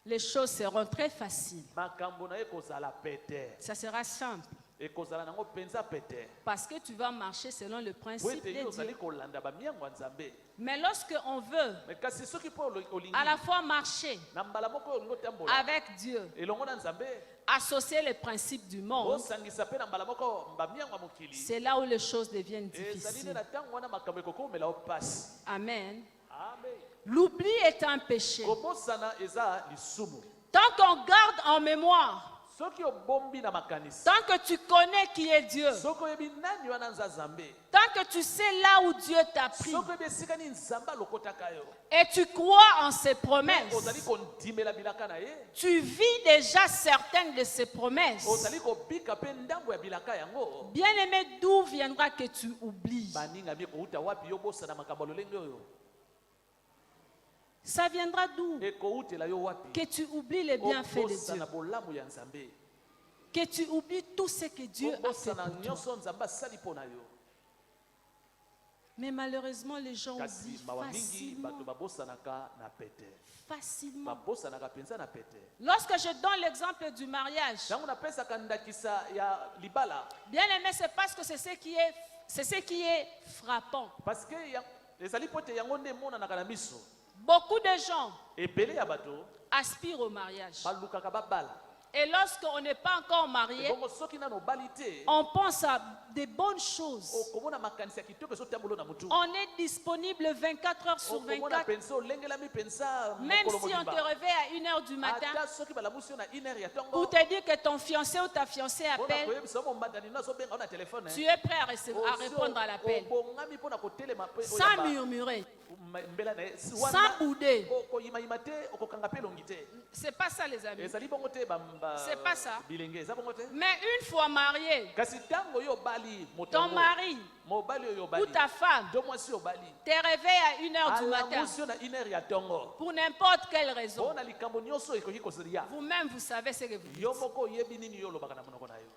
les choses seront très faciles. makambo na ye kozala pete. Ça sera simple Ekozala nango penza pete. parce que tu vas marcher selon le Po principe ete yo de ozali Dieu. kolanda bamiango ya Nzambe. Mais lorsqu'on veut Mais kasi soki mpo olingi à la fois marcher na mbala moko oyo olingi otambola avec Dieu, elongo na Nzambe, associer les principes du monde, osangisa mpe na mbala moko bamiango ya mokili, c'est là où les choses deviennent ezali nde difficiles. na ntango wana makambo ekokomela o pasi. Amen. Amen. L'oubli est un péché. Kobosana eza lisumu. Tant qu'on garde en mémoire, Soki obombi na makanisi, tant que tu connais qui est Dieu, soki oyebi nani wana nza Nzambe, tant que tu sais là où Dieu t'a pris soki oyebi esika nini Nzambe alokotaka yo, et tu crois en ses promesses, ozali kondimela bilaka na ye, tu vis déjà certaines de ses promesses. ozali kobika mpe ndambo ya bilaka yango. Bien-aimé, d'où viendra que tu oublies? Baningami ekouta wapi yo bosana makambo ya lolenge oyo? Ça viendra d'où? Ekoutela yo wapi? Que tu oublies les bienfaits de Dieu. Obosana bolamu ya Nzambe. Que tu oublies tout ce que Dieu a fait Obosana pour toi. nyonso Nzambe asali mpo na yo. Mais malheureusement, les gens Kasi oublient mawa mingi facilement. bato babosanaka na pete. Facilement. Babosanaka penza na pete. Lorsque je donne l'exemple du mariage, Ntango napesaka ndakisa ya libala, bien-aimé, c'est parce que c'est ce qui est frappant. parce que ezali po ete yango nde emonanaka na miso. Beaucoup de gens Ebele ya bato aspirent au mariage. balukaka babala. Et lorsqu'on n'est pas encore marié, Bongo soki nano obali te, on pense à de bonnes choses. okomona makanisi ya kitoko ezotambola na mutu. On est disponible 24 heures sur Okomona 24. pensa olengelami pensa Même mokolo si on te mobimba. réveille à 1 heure du matin Ata soki balamusi yo na 1 heure ya pour ntongo, te dire que ton fiancé ou ta fiancée mpona appelle, koyebisa yo mombandani no azobenga yo na telefone, tu es prêt à répondre à l'appel. obongami mpona kotelema mpe Sans oyamba murmurer, mbela na ye. sans bouder. Koyimayima te, okokanga mpe elongi te. C'est pas ça, les amis. Ezali bongo te C'est pas ça. bilenge eza bongo te. Mais une fois marié, Kasi tango yo bali ton mari mobali oyo ou bali. ta femme Do mwasi yo bali. te réveille à 1h du matin Alamusi na 1h ya tongo. pour n'importe quelle raison. Bona likambo nyonso ekoki koziria. Vous-même, vous savez ce que vous dites. Yo moko yebi nini yo lobaka na monoko na yo.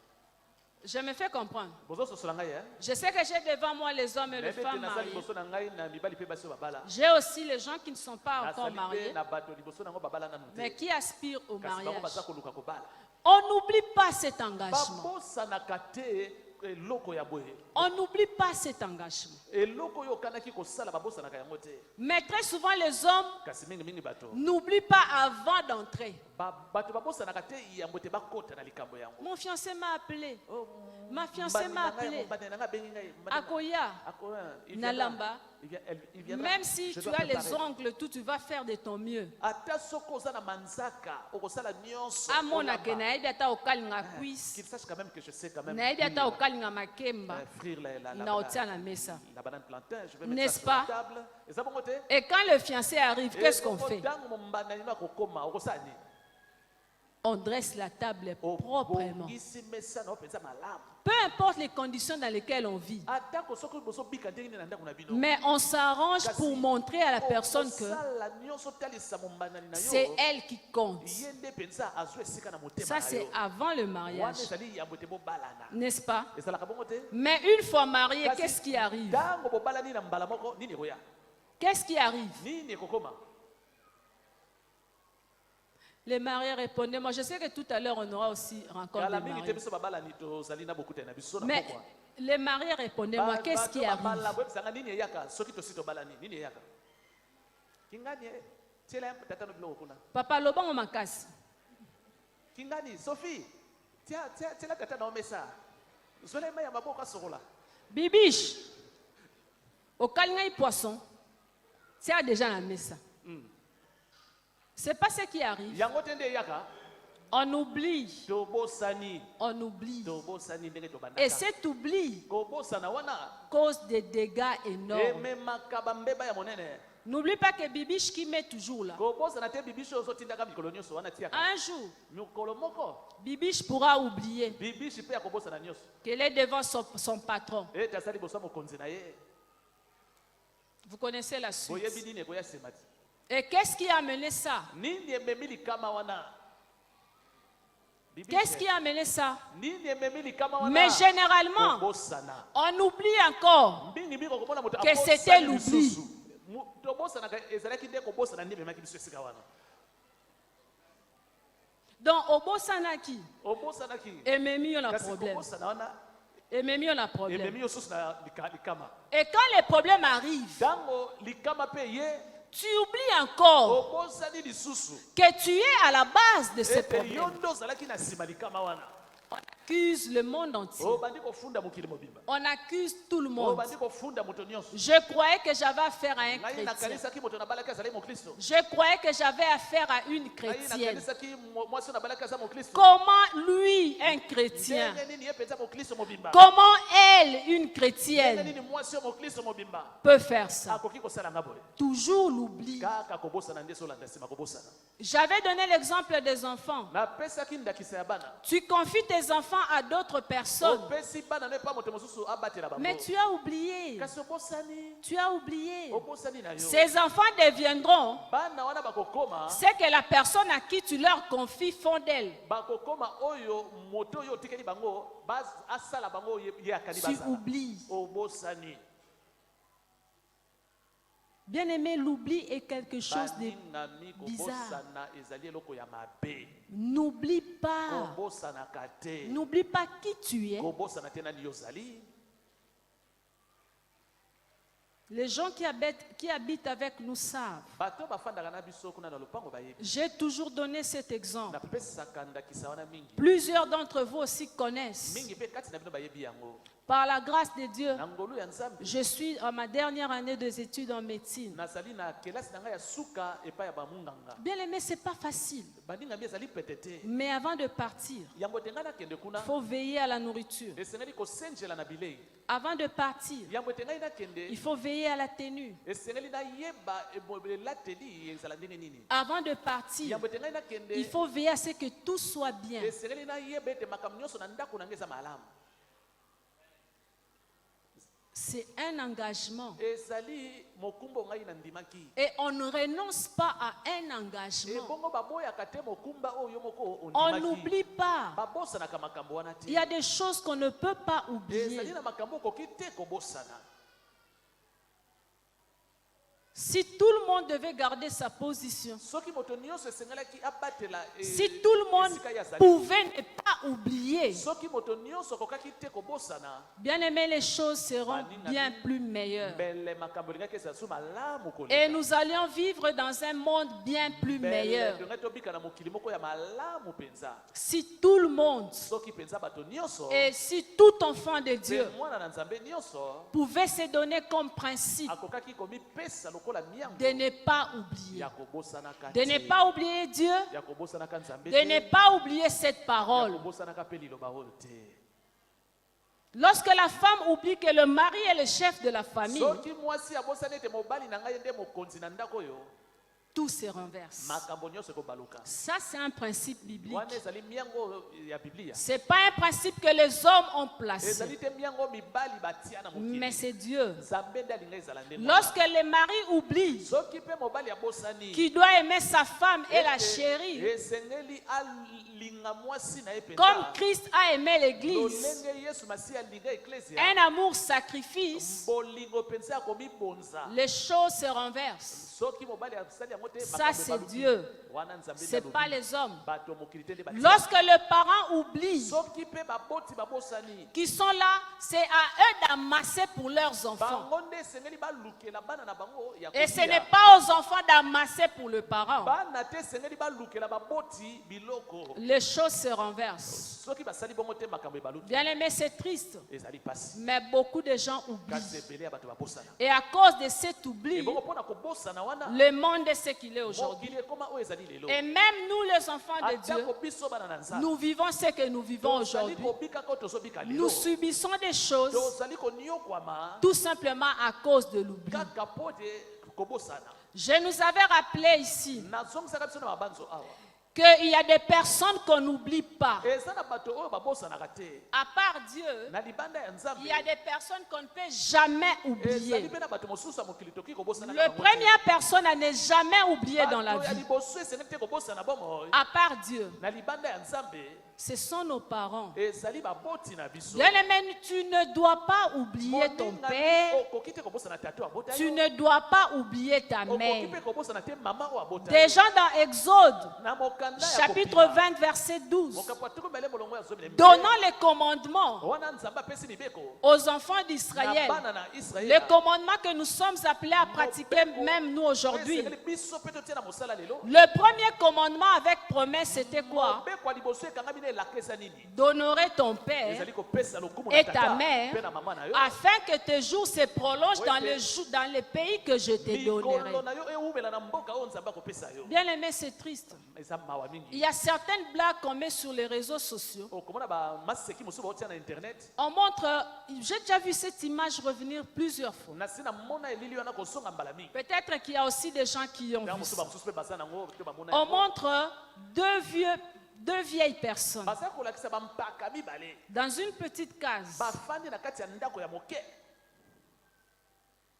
Je me fais comprendre. Bozo sosola ngai hein. Je sais que j'ai devant moi les hommes et les femmes mariés. liboso na ngai na mibali pe basi babala. J'ai aussi les gens qui ne sont pas encore Nasali pe mariés, na bato liboso nango babala nanu te. mais qui aspirent au Kasi bango mariage. baza koluka kobala. On n'oublie pas cet engagement. Babosanaka te eloko ya boye. On n'oublie pas cet engagement. Eloko oyo okanaki kosala babosanaka yango te. Mais très souvent, les hommes Kasi mingi bato. n'oublient pas avant d'entrer. Bato babosanaka te yango te bakota na likambo yango. Mon fiancé m'a appelé. Oh, Ma fiancée m'a appelé. Akoya, Nalamba. Même si tu as les ongles, tout, tu vas faire de ton mieux. Ata soko oza na manzaka okosala nyonso. Amona ke nayebi ata okalinga Qu'il cuisse, sache quand même que je sais quand même. nayebi ata okalinga makemba, frire na otia na mesa. la banane plantain, je vais N'est-ce mettre ça sur pas? la table. Et ça bon côté? Et quand le fiancé arrive, qu'est-ce qu'on fait? On dresse la table proprement. Peu importe les conditions dans lesquelles on vit. Mais on s'arrange pour montrer à la personne que c'est elle qui compte. Ça, c'est avant le mariage. N'est-ce pas? Mais une fois marié, qu'est-ce qui arrive? Qu'est-ce qui arrive? Les mariés répondaient. Moi, je sais que tout à l'heure, on aura aussi rencontré les mariés. Mais les mariés répondaient. Moi, qu'est-ce qui arrive? Papa Loban Makasi. Sophie, tiens la tata na omesa. Zolema ya maboka sorola. Bibiche. Au calinga poisson. C'est déjà la messa. C'est pas ce qui arrive. On oublie. On oublie. Et cet oubli cause des dégâts énormes. N'oublie pas que Bibiche qui met toujours là. Un jour, Bibiche pourra oublier qu'elle est devant son patron. Vous connaissez la suite. Et qu'est-ce qui a amené ça? Qu'est-ce qui a amené ça? Mais généralement, on oublie encore que c'était l'oubli. Donc, Obosanaki, Ememi, on a problème. Ememi, on a problème. Et quand les problèmes arrivent, tu oublies encore que tu es à la base de ces problèmes. On accuse le monde entier. On accuse tout le monde. Je croyais que j'avais affaire à un chrétien. Je croyais que j'avais affaire à une chrétienne. Comment lui, un chrétien? Comment elle, une chrétienne, peut faire ça? Toujours l'oubli. J'avais donné l'exemple des enfants. Tu confies tes enfants à d'autres personnes. Mais tu as oublié. Tu as oublié. Ces enfants deviendront ce que la personne à qui tu leur confies font d'elle. Tu oublies. Bien aimé, l'oubli est quelque chose de bizarre. N'oublie pas. N'oublie pas qui tu es. Les gens qui habitent avec nous savent. J'ai toujours donné cet exemple. Plusieurs d'entre vous aussi connaissent. Par la grâce de Dieu, na ngolu ya Nzambe je suis à ma dernière année des études en médecine. nazali na kelasi na ngai ya suka epai ya bamunganga Bien aimé, c'est pas facile. baninga mbi ezali pete te Mais avant de partir, yango te ngai nakende kuna il faut veiller à la nourriture. esengeli kosenjela na bilei Avant de partir, yango te ngai nakende il faut veiller à la tenue. esengeli nayeba elateli ezala ndenge nini Avant de partir, yango te ngai nakende il faut veiller à ce que tout soit bien. esengeli nayeba ete makambo nyonso na ndako na ngai eza malamu. C'est un engagement. ezali mokumba ngai na ndimaki Et on ne renonce pas à un engagement. ebongo baboyaka te mokumba oyo moko On ondimaki n'oublie pas. babosanaka makambo wana te Il y a des choses qu'on ne peut pas ezali oublier. na makambo okoki te kobosana. Si tout le monde devait garder sa position, soki moto nyonso esengelaki abatela si tout le monde esika ye azali, pouvait ne pas oublier, soki moto nyonso akokaki te kobosana bien aimé, les choses seront bien plus meilleures. mbele makambo elingaki eza so malamu Et nous allions vivre dans un monde bien plus meilleur. tongaki tobika na mokili moko ya malamu mpenza Si tout le monde soki mpenza bato nyonso et si tout enfant de mpe Dieu mwana na nzambe nyonso pouvait se donner comme principe akokaki komipesa lokola miango de ne pas oublier, ya kobosanaka de ne te, pas oublier Dieu, ya kobosanaka nzambe de ne te, pas oublier cette ya parole. kobosanaka mpe liloba oyo te. Lorsque la femme oublie que le mari est le chef de la famille, soki mwasi abosani ete mobali na ngai nde mokonzi na ndako oyo tout se renverse. makambo nyonso ekobaluka. Ça, c'est un principe biblique. wana ezali miango ya biblia, Ce n'est pas un principe que les hommes ont placé, ezali te miango mibali batia na mais mokili, c'est Dieu. nzambe nde alinga ezala nde mwana. Lorsque le mari oublie soki mpe mobali abosani qu'il doit aimer sa femme et la ete chérie, esengeli alinga mwasi na ye comme mpenza Christ a aimé l'Église, lolenge yesu masiya alinga eklesia, un amour sacrifice, bolingo mpenza ya komibonza. les choses se renversent. soki mobali asali yango te Ça, makambo c'est ebaluki. Dieu. wana nzambe Ce n'est nde pas alobi. les hommes. bato ya mokili te nde batia. Lorsque le parent oublie soki mpe baboti babosani qu'ils sont là, c'est à eux d'amasser pour leurs enfants. bango nde esengeli balukela bana na bango ya Et ce kolia. n'est pas aux enfants d'amasser pour le parent. bana te esengeli balukela baboti biloko. Les choses se renversent. soki basali bongo te makambo ebaluki Bien aimé, c'est triste, ezali pasi, mais beaucoup de gens oublient. kasi ebele ya bato babosana. Et à cause de cet oubli, ebongo mpona kobosana wana le monde est ce qu'il est aujourd'hui. mokili ekoma oyo ezali lelo. Et même nous, les enfants de Dieu, atako biso bana na nzambe nous vivons ce que nous vivons tozali aujourd'hui. kobika ko tozobika lelo, Nous subissons des choses tozali koniokwama tout simplement à cause de l'oubli. kaka po te kobosana. Je nous avais rappelé ici nazongisaka biso na mabanzo awa qu'il y a des personnes qu'on n'oublie pas. eza na bato oyo babosanaka te À part Dieu, na libanda ya nzambe, il y a des personnes qu'on ne peut jamais ezali oublier. mpe na bato mosusu ya mokili toki kobosana La première personne à ne jamais oublier dans la ya vie, liboso esengeli te kobosana bomo à part Dieu, na libanda ya nzambe, ce sont nos parents. ezali baboti na biso. Bien-aimé, tu ne dois pas oublier ton Moninga père. okoki te kobosana tate oyo abota Tu yo, ne dois pas oublier ta okoki mère. mpe kobosana te mama oyo abota yo. Déjà dans Exode, na mokanda ya chapitre kopima, 20, verset 12, mokapo ya tuku mbele molongo ya zomi na donnant mibale, les commandements wana nzambe apesi mibeko aux enfants na d'Israël, bana na les Israeli. commandements que nous sommes appelés à pratiquer même nous aujourd'hui. Esengeli biso mpe totia na mosala lelo. Le premier commandement avec promesse, c'était quoi? mobeko ya liboso ekangami na elaka eza nini? D'honorer ton père ezali kopesa lokumu na et ta tata mère, mpe na mama na yo, afin que tes jours se prolongent Oui, dans mais- dans les pays que je te mikolo donnerai. na yo ewumela na mboka oyo nzambe akopesa yo. Bien aimé, c'est triste. eza mawa Il mingi. y a certaines blagues qu'on met sur les réseaux sociaux. okomona bamaseki mosusu baotia na internet, On montre, j'ai déjà vu cette image revenir plusieurs fois. nasi na mona elili wana kosonga mbala mingi. Peut-être qu'il y a aussi des gens qui ont ntango vu mosusu ça. bamosusu mpe baza nango to bamona On yango. montre deux vieilles personnes baza kolakisa bampaka mibale dans une petite case. bafandi na kati ya ndako ya moke,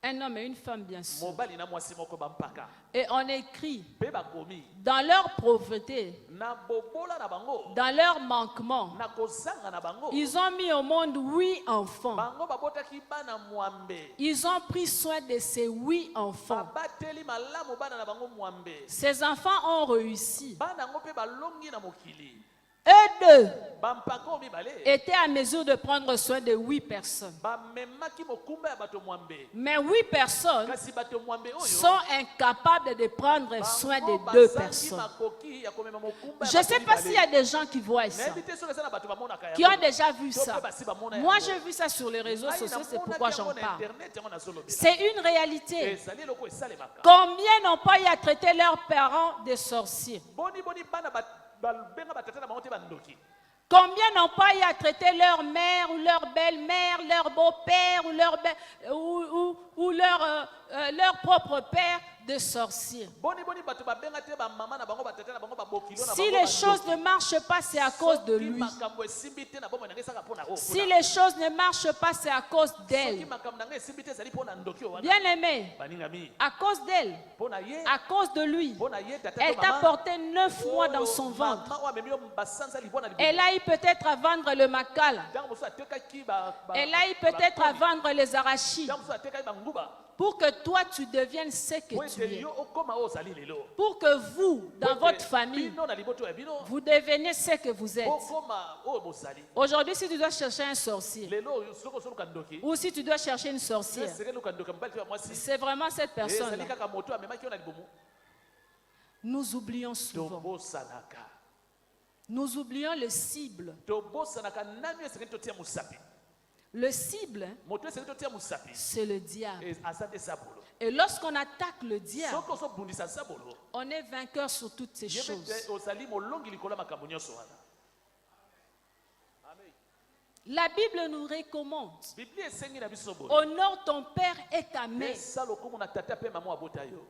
Un homme et une femme, bien sûr. mobali na mwasi moko bampaka, Et on écrit, mpe bakomi dans leur pauvreté, na bobola na bango, dans leur manquement, na kozanga na bango, ils ont mis au monde 8 enfants. bango babotaki bana mwambe, Ils ont pris soin de ces 8 enfants. babateli malamu bana na bango mwambe, Ces enfants ont réussi. bana yango mpe balongi na mokili. eux deux bampako mibale étaient à mesure de prendre soin de 8 personnes. bamemaki mokumba ya bato mwambe Mais 8 personnes kasi bato mwambe oyo sont incapables de prendre soin de 2 personnes. makoki ya komema mokumba ya Je ne bato sais pas mibale. s'il y a des gens qui voient ça, nayebi te soki eza na bato bamonaka qui ont déjà vu ça. Moi, j'ai vu ça sur les réseaux sociaux, c'est pourquoi j'en parle. C'est une réalité. ezali eloko esalemaka Combien n'ont pas eu à traiter leurs parents de sorciers? boni bana babenga batata na bango te bandoki Combien n'ont pas eu à traiter leur mère ou leur belle-mère, leur beau-père ou leur propre père de sorcier? boni bato babenga te bamama na bango batata na bango babokilo na Si les choses ne marchent pas, c'est à cause de lui. makambo esimbi te na bomoi nanga esaka mpona Si les choses ne marchent pas, c'est à cause soki d'elle. makambo nanga esimbi te ezali mpona ndoki oyo wana Bien-aimé, baningami à cause d'elle, mpona ye à cause de lui, mpona ye tata elle to t'a mama porté 9 mois dans son ventre. mama oyo amemi yo basanza libona Elle a eu peut-être à vendre le makala. ntango mosusu atekaki Elle a eu peut-être à vendre les arachides. ntango mosusu atekaki banguba Pour que toi, tu deviennes ce po que tu ete es. yo okóma oyo ozali lelo Pour que vous, dans Po votre ete famille, bino na libota oyo ya bino vous deveniez ce que vous êtes. okóma oyo bozali Aujourd'hui, si tu dois chercher un sorcier, lelo oyo soki ozoluka ndoki ou si tu dois chercher une sorcière, esenge luka ndoki ya mobali to ya mwasi c'est vraiment cette ezali personne-là. kaka moto amemaki yo na libumu Nous oublions souvent. tobosanaka Nous oublions le cible. tobosanaka nani oyo esengeli totia mosapi Le cible, moto oyo esengeli totia mosapi c'est le diable. aza te sabolo Et lorsqu'on attaque le diable, soki ozobundisa sabolo on est vainqueur sur toutes ces ye choses. mpe ozali molongi likolo ya makambo nyonso wana La Bible nous recommande: biblia esengi na biso boye honore ton père et ta mère, esa lokumu na tata mpe mama abota yo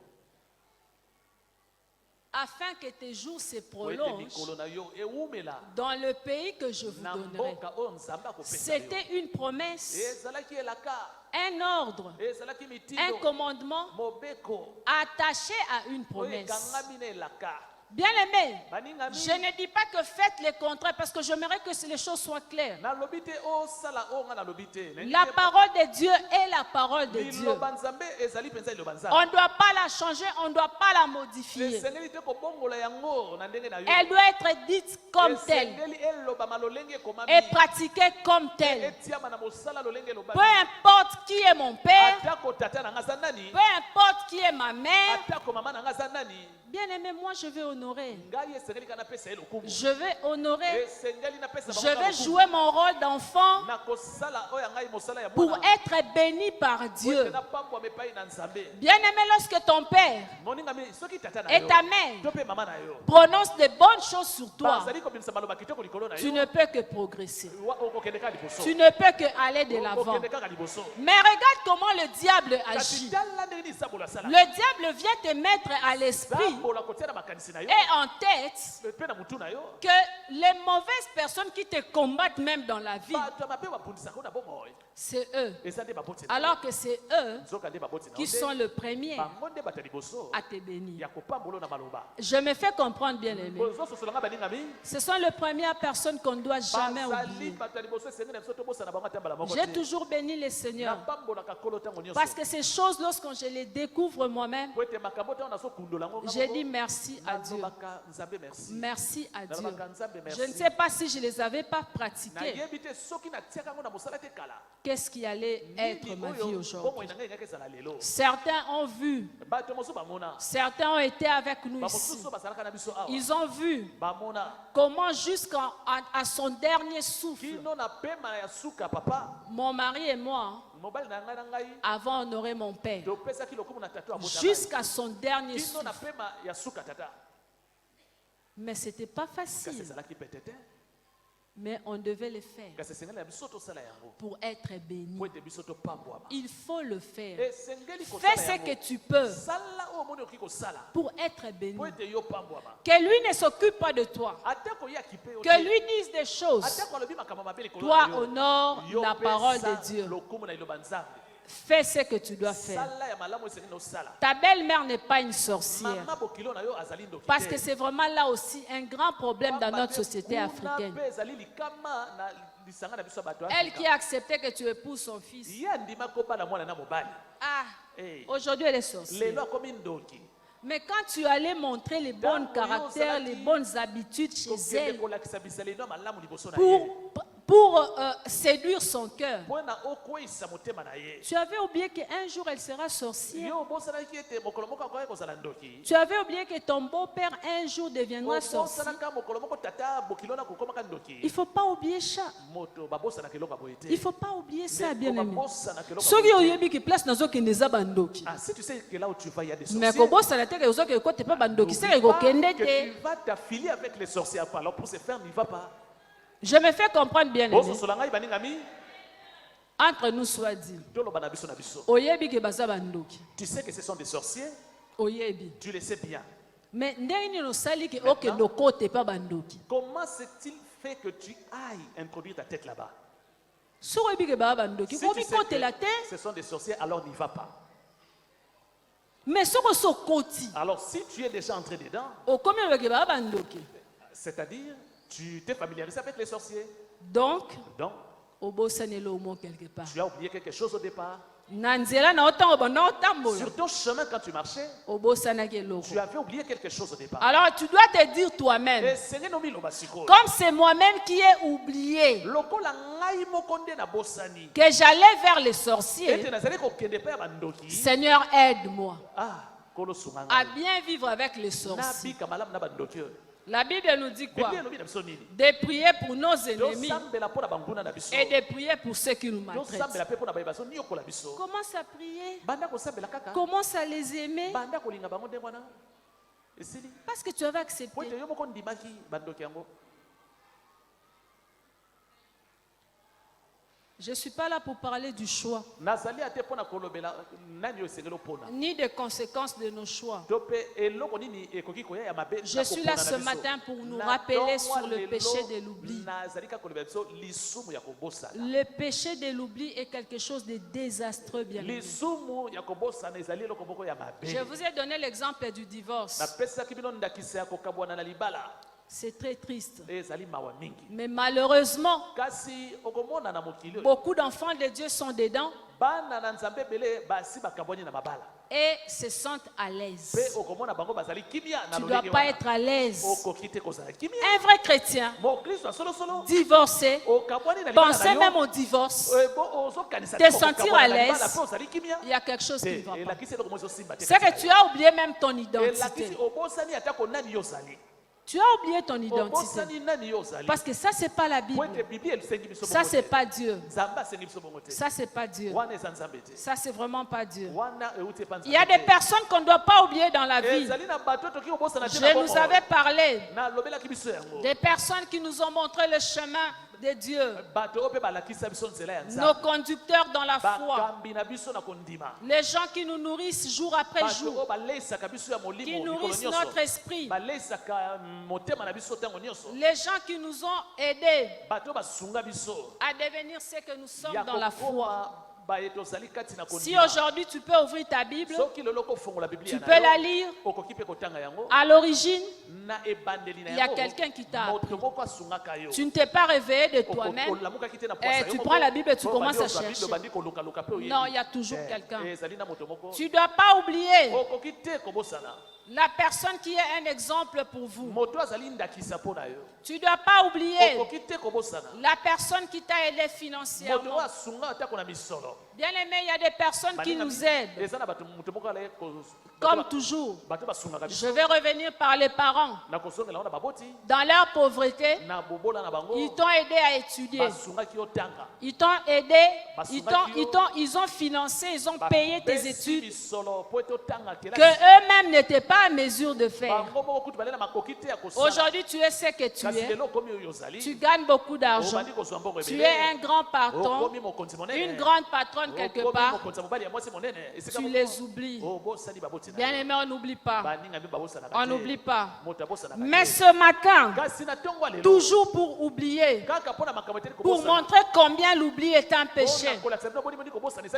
afin que tes jours se po ete prolongent mikolo na yo ewumela dans le pays que je vous na donnerai. mboka oyo nzambe akopesa yo C'était une promesse, ezalaki elaka un ordre, ezalaki un mitindo commandement mobeko attaché à une oyo promesse. ekangami na elaka Bien-aimé, baningami je ne dis pas que faites le contraire parce que j'aimerais que les choses soient claires. nalobi te osala oyo nga nalobi te La parole de Dieu est la parole de Dieu. liloba nzambe ezali mpenza liloba On nzambe ne doit pas la changer, on ne doit pas la modifier. esengeli te kobongola yango na ndenge na yo Elle doit être dite comme telle esengeli elobama lolenge ekomami et pratiquée comme telle. etiama na mosala lolenge Peu elobami importe qui est mon père, atako tata na nga aza nani peu importe qui est ma mère, atako mama na nga aza nani bien-aimé, moi je vais honorer. ngai esengeli kaka napesa ye lokumu Je vais honorer. esengeli napesa Je bango na vais lokumu. jouer mon rôle d'enfant na kosala oyo ya ngai mosala ya pour mwana être béni par po ete Dieu. napambwama epai na nzambe Bien-aimé, lorsque ton père moningami soki tata na et yo ta mère to mpe mama na yo prononcent de bonnes choses sur toi, bazali kobimisa maloba kitoko likolo na tu yo ne peux que progresser. okokende kaka liboso Tu ne peux que aller de l'avant. okokende kaka liboso Mais regarde comment le diable kasi agit. tala ndenge nini sabolo asala Le diable vient te mettre à l'esprit sabolo akotia na makanisi na yo et en tête mpe na mutu na yo que les mauvaises personnes qui te combattent même dans la vie, bato ya mabe babundisaka na bomoi c'est eux. eza nde baboti na Alors que c'est eux nzoka nde baboti na qui sont le premier bango nde bato ya liboso à te bénir. ya kopambola na maloba Je me fais comprendre, bien aimé. ozososolanga baningami Ce sont les premières personnes qu'on ne doit jamais bazali oublier. bato ya liboso esengeli na biso tobosana bango ata mbala moko J'ai te toujours béni le Seigneur napambolaka kolo ntango nyonso parce que ces choses, lorsque je les découvre moi-même, po ete makambo ntango nazokundola yango nga j'ai moko, dit merci à Dieu. nalobaka nzambe merci Merci à Dieu. nalobaka nzambe Je ne merci sais pas si je ne les avais pas pratiquées, nayebi te soki natiaka yango na mosala te kala qu'est-ce qui allait être nini ma vie oyo aujourd'hui. bomoi na ngai engaki ezala lelo Certains ont vu, bato mosusu bamona certains ont été avec nous ici. bamosusu bazalaka na biso awa Ils ont vu bamona comment jusqu'à à son dernier souffle, kino na pema ya suka papa mon mari et moi mobali na ngai na ngai avons honoré mon père. topesaki lokumu na tata abota Jusqu'à son dernier kino na souffle. pema ya suka tata Mais ce n'était pas kasi facile. ezalaki pete te Mais on devait le faire kasi esengeli na biso tosala yango pour être béni. po ete biso topambwama Il faut le faire. esengeli Fais kosala ce que yango tu peux sala oyo omoni okoki kosala pour être béni. po ete yo pambwama Que lui ne s'occupe pas de toi. atako ye akipe yo Que lui dise des choses. atako alobi makambo mabe likolo Toi, na yo, honore yo la parole pesa de Dieu. lokumu na liloba nzambe Fais ce que tu dois faire. sala ya malamu esengeli na osala Ta belle-mère n'est pas une sorcière. mama bokilo na yo azali ndoki Parce te. que c'est vraiment là aussi un grand problème dans Pamba notre te société kuna africaine. mpe ezali likama na lisanga na biso ya bato ya Elle Afrika. qui a accepté que tu épouses son fils. ye andima kobala mwana na mobali Ah, Eh, aujourd'hui elle est sorcière. lelo akomi ndoki Mais quand tu allais montrer les bons caractères, les bonnes habitudes chez elle, pour séduire son cœur, tu avais oublié qu'un jour elle sera sorcière. Tu avais oublié que ton beau-père un jour deviendra sorcier. Il ne faut pas oublier ça. Il ne faut pas oublier ça, bien aimé. Ah, si tu sais que là où tu vas, il y a des Mais sorciers, que tu tu vas t'affilier avec les sorciers. Alors pour se faire, n'y va pas. Je me fais comprendre, bien aimé. Entre nous soit dit. Tu sais que ce sont des sorciers, tu le sais bien. Mais Comment s'est-il fait que tu ailles introduire ta tête là-bas? Si tu sais que ce sont des sorciers, alors n'y va pas. Alors si tu es déjà entré dedans, c'est-à-dire tu t'es familiarisé avec les sorciers. Donc, quelque part. Tu as oublié quelque chose au départ. Sur ton chemin quand tu marchais, tu avais oublié quelque chose au départ. Alors tu dois te dire toi-même, comme c'est moi-même qui ai oublié que j'allais vers les sorciers, Seigneur, aide-moi à bien vivre avec les sorciers. La Bible nous dit quoi? De prier pour nos ennemis et de prier pour ceux qui nous maltraitent. Commence à prier. Commence à les aimer. Parce que tu avais accepté. Je ne suis pas là pour parler du choix, ni des conséquences de nos choix. Je suis là ce matin pour nous rappeler sur le péché de l'oubli. Le péché de l'oubli est quelque chose de désastreux, bien aimé. Je vous ai donné l'exemple du divorce. C'est très triste. Mais malheureusement, beaucoup d'enfants de Dieu sont dedans et se sentent à l'aise. Tu ne dois pas être à l'aise. Un vrai chrétien divorcé, penser même au divorce, te sentir à l'aise, il y a quelque chose qui ne va pas. C'est que tu as oublié même ton identité. Tu as oublié ton identité. Parce que ça, c'est pas la Bible. Ça, c'est pas Dieu. Ça, c'est pas Dieu. Ça, c'est vraiment pas Dieu. Il y a des personnes qu'on ne doit pas oublier dans la vie. Je nous avais parlé des personnes qui nous ont montré le chemin de Dieu, nos conducteurs dans la foi, les gens qui nous nourrissent jour après jour, qui nourrissent notre esprit, les gens qui nous ont aidés à devenir ce que nous sommes dans la foi. Si aujourd'hui tu peux ouvrir ta Bible, tu peux la lire. À l'origine, il y a quelqu'un qui t'a appris. Tu ne t'es pas réveillé de toi-même. Et tu prends la Bible et tu commences à chercher. Non, il y a toujours quelqu'un. Tu ne dois pas oublier la personne qui est un exemple pour vous. Tu ne dois pas oublier la personne qui t'a aidé financièrement. Bien aimé, il y a des personnes qui nous aident. Comme toujours, je vais revenir par les parents. Dans leur pauvreté, ils t'ont aidé à étudier. Ils t'ont aidé, ils ont financé, ils ont payé tes études que eux-mêmes n'étaient pas à mesure de faire. Aujourd'hui, tu es ce que tu es. Tu gagnes beaucoup d'argent. Tu es un grand patron, une grande patronne quelque part. Tu les oublies. Bien aimé, on n'oublie pas. On n'oublie pas. Mais ce matin, toujours pour oublier, pour montrer combien l'oubli est un péché,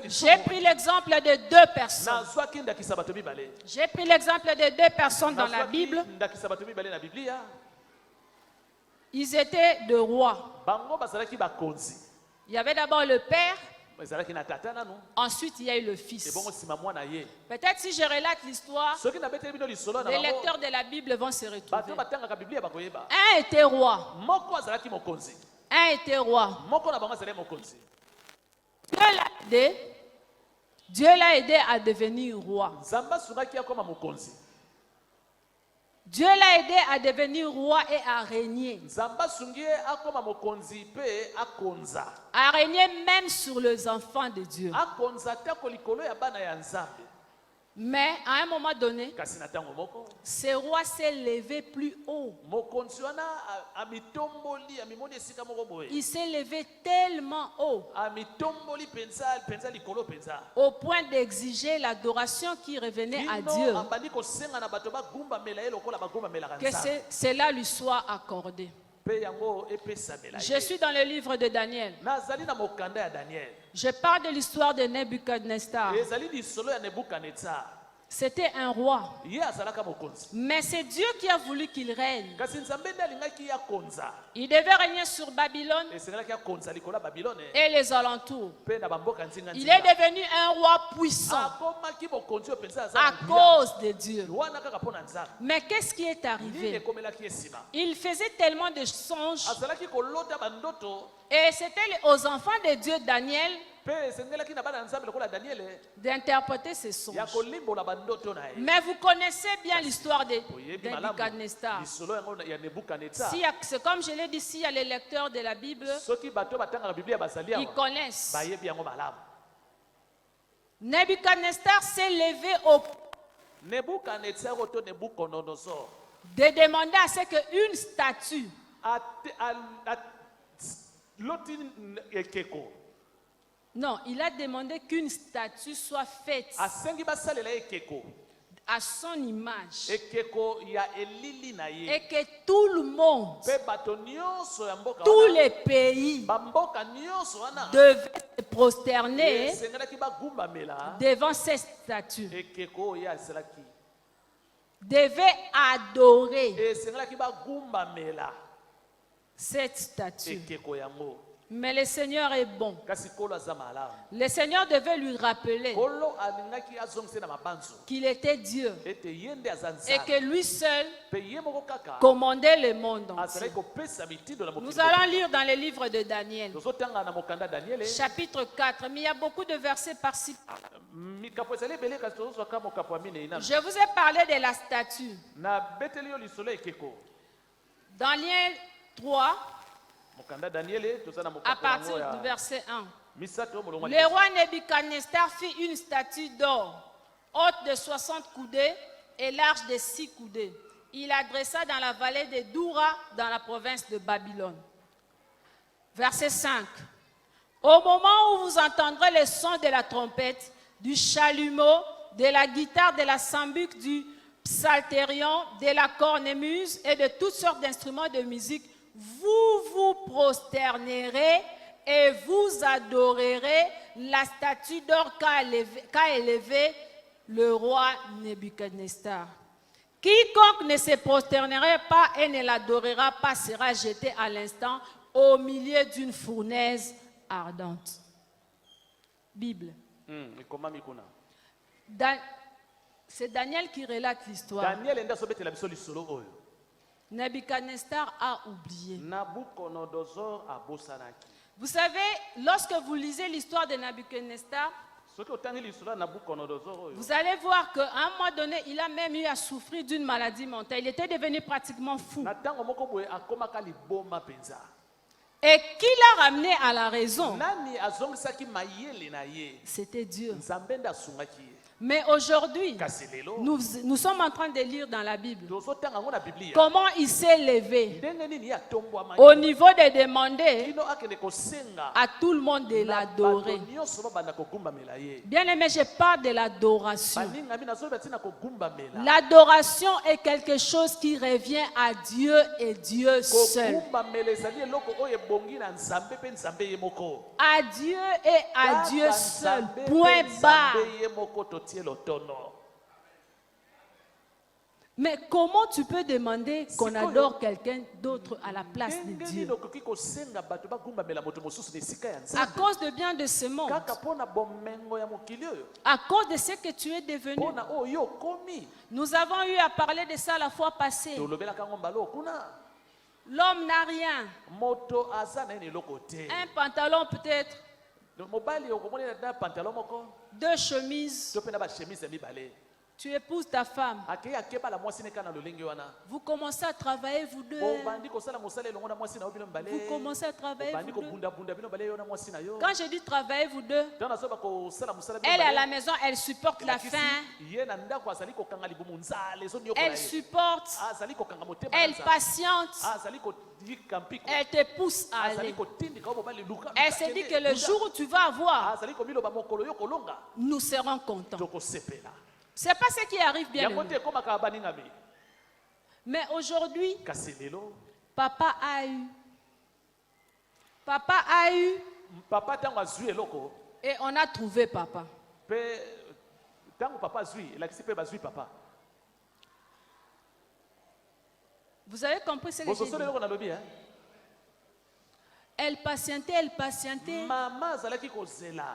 j'ai pris l'exemple de deux personnes. J'ai pris l'exemple de deux personnes dans la Bible. Ils étaient de rois. Il y avait d'abord le père Ensuite, il y a eu le fils. Peut-être si je relate l'histoire, les lecteurs de la Bible vont se retrouver. Un était roi. Un était roi. Dieu l'a aidé à devenir roi. Dieu l'a aidé à devenir roi et à régner. À régner même sur les enfants de Dieu. Mais à un moment donné, ce roi s'est levé plus haut. Il s'est levé tellement haut au point d'exiger l'adoration qui revenait à Dieu, que cela lui soit accordé. Je suis dans le livre de Daniel. Je parle de l'histoire de Nebuchadnezzar. C'était un roi. Mais c'est Dieu qui a voulu qu'il règne. Il devait régner sur Babylone et les alentours. Il est devenu un roi puissant à cause de Dieu. Mais qu'est-ce qui est arrivé? Il faisait tellement de songes. Et c'était aux enfants de Dieu, Daniel, d'interpréter ces songes. Mais vous connaissez bien l'histoire de Nebuchadnezzar. C'est comme je l'ai dit, s'il y a les lecteurs de la Bible, ils connaissent. Nebuchadnezzar s'est levé au de demander à ce qu'une statue non, il a demandé qu'une statue soit faite à son image et que tout le monde, tous les pays devaient se prosterner devant cette statue, devaient adorer cette statue. Mais le Seigneur est bon. Le Seigneur devait lui rappeler qu'il était Dieu et que lui seul commandait le monde entier. Nous allons lire dans le livre de Daniel, chapitre 4, mais il y a beaucoup de versets par-ci. Je vous ai parlé de la statue. Daniel 3, à partir du verset 1. Le roi Nebuchadnezzar fit une statue d'or, haute de 60 coudées et large de 6 coudées. Il la dressa dans la vallée de Doura, dans la province de Babylone. Verset 5. Au moment où vous entendrez le son de la trompette, du chalumeau, de la guitare, de la sambuc, du psalterion, de la cornemuse et de toutes sortes d'instruments de musique, vous vous prosternerez et vous adorerez la statue d'or qu'a élevée le roi Nebuchadnezzar. Quiconque ne se prosternerait pas et ne l'adorera pas sera jeté à l'instant au milieu d'une fournaise ardente. Bible. C'est Daniel qui relate l'histoire. Nebuchadnezzar a oublié. Vous savez, lorsque vous lisez l'histoire de Nebuchadnezzar, vous allez voir qu'à un moment donné, il a même eu à souffrir d'une maladie mentale. Il était devenu pratiquement fou. Et qui l'a ramené à la raison? C'était Dieu. Mais aujourd'hui, nous sommes en train de lire dans la Bible comment il s'est levé au niveau de demander à tout le monde de l'adorer. Bien aimé, je parle de l'adoration. L'adoration est quelque chose qui revient à Dieu et Dieu seul. À Dieu et à Dieu seul. Point barre. Mais comment tu peux demander qu'on adore quelqu'un d'autre à la place de Dieu? À cause de bien de ce monde. À cause de ce que tu es devenu. Nous avons eu à parler de ça la fois passée. L'homme n'a rien. Un pantalon peut-être. 2 chemises. Tu épouses ta femme. Vous commencez à travailler vous deux. Vous commencez à travailler vous deux. Quand je dis travailler vous deux, elle est à la maison, elle supporte la faim. Elle supporte. Elle patiente. Elle te pousse à aller. Elle se dit que le jour où tu vas avoir, nous serons contents. C'est pas ce qui arrive bien. Mais aujourd'hui, papa a eu. Papa a eu. Et on a trouvé papa. Vous avez compris ce que j'ai dit? Elle patientait.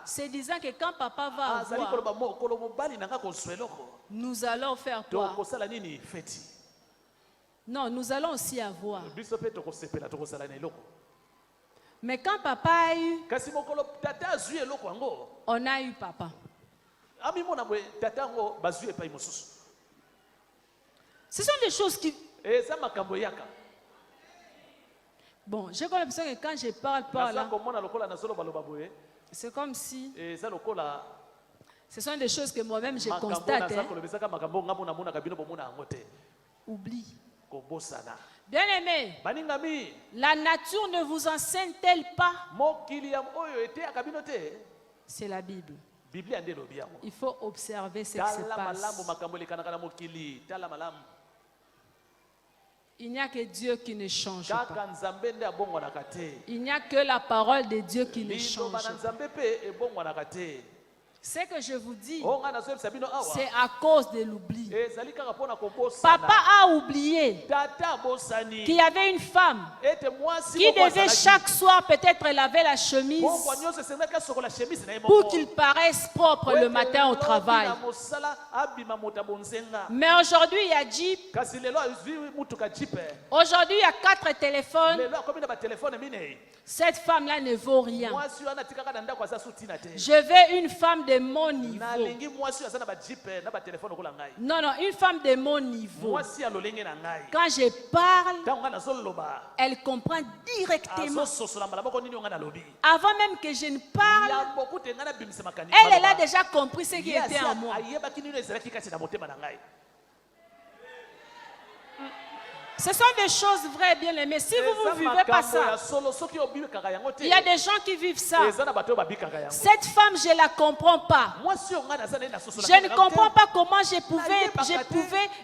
Se disant que quand papa va avoir, nous allons faire quoi? Non, nous allons aussi avoir. Mais quand papa a eu, on a eu papa. Ce sont des choses qui... Bon, j'ai comme l'impression que quand je parle là, c'est comme si ce sont des choses que moi-même je constate. Oublie. Bien aimé, la nature ne vous enseigne-t-elle pas? C'est la Bible. Il faut observer ce qui se passe. Il n'y a que Dieu qui ne change pas. Il n'y a que la parole de Dieu qui ne change pas. Ce que je vous dis, c'est à cause de l'oubli. Papa a oublié qu'il y avait une femme qui devait chaque soir peut-être laver la chemise pour qu'il paraisse propre le matin au travail. Mais aujourd'hui, il y a Jeep. Aujourd'hui, il y a 4 téléphones. Cette femme-là ne vaut rien. Je veux une femme de mon niveau. Non, une femme de mon niveau. Quand je parle, elle comprend directement. Avant même que je ne parle, elle a déjà compris ce qui était en moi. Ce sont des choses vraies, bien aimées. Si vous ne vivez pas ça, il y a des gens qui vivent ça. Cette femme, je ne la comprends pas. Je ne comprends pas comment je pouvais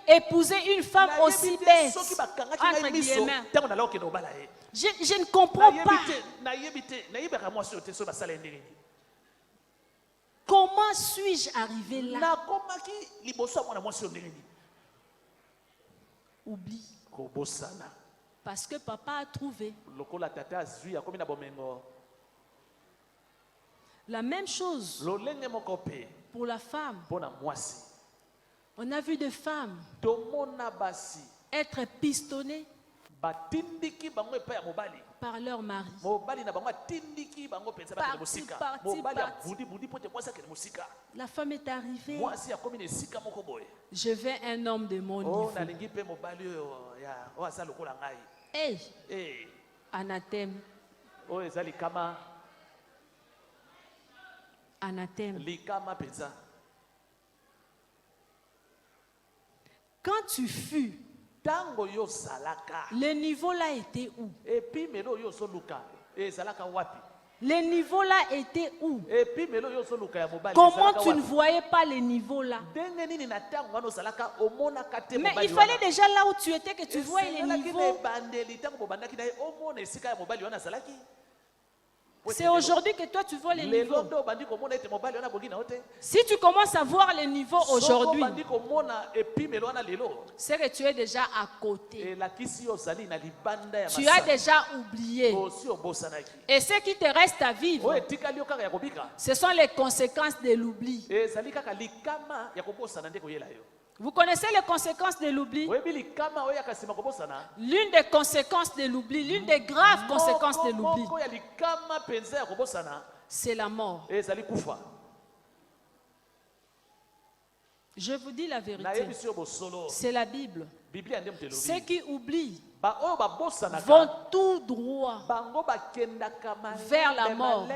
épouser une femme aussi bête. Entre guillemets. Je ne comprends pas. Comment suis-je arrivé là? Oublie. Parce que papa a trouvé. La même chose pour la femme. On a vu des femmes être pistonnées par leur mari. La femme est arrivée. Je veux un homme de mon niveau. Hey. Anathème. Anathème. Quand tu fus, le niveau là était où? Le niveau là était où? Comment tu ne voyais pas le niveau là? Mais il fallait déjà là où tu étais que tu voyais le niveau. C'est aujourd'hui que toi tu vois les niveaux. Si tu commences à voir les niveaux aujourd'hui, c'est que tu es déjà à côté. Tu as déjà oublié. Et ce qui te reste à vivre, ce sont les conséquences de l'oubli. Vous connaissez les conséquences de l'oubli? L'une des conséquences de l'oubli, l'une des graves conséquences de l'oubli, c'est la mort. Je vous dis la vérité. C'est la Bible. Ceux qui oublient vont tout droit vers la mort.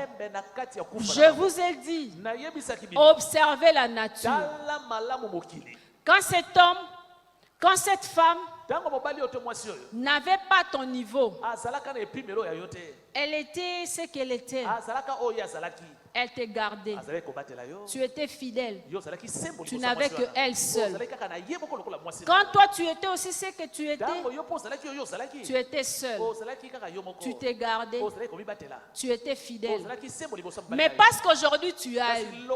Je vous ai dit, observez la nature. Quand cet homme, quand cette femme n'avait pas ton niveau, elle était ce qu'elle était. Elle te gardait. Tu étais fidèle. Tu n'avais que elle seule. Quand toi tu étais aussi ce que tu étais seul. Tu t'es gardé. Tu étais fidèle. Mais parce qu'aujourd'hui tu as eu,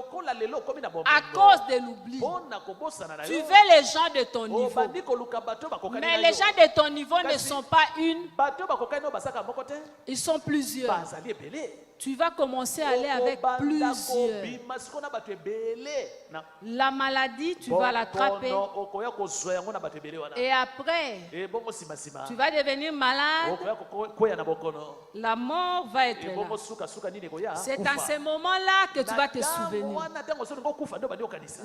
à cause de l'oubli, tu veux les gens de ton niveau. Mais les gens de ton niveau ne sont pas une. Ils sont plusieurs. Tu vas commencer à aller avec plusieurs. La maladie, tu vas l'attraper. Et après, tu vas devenir malade. La mort va être là. C'est à ce moment-là que tu vas te souvenir.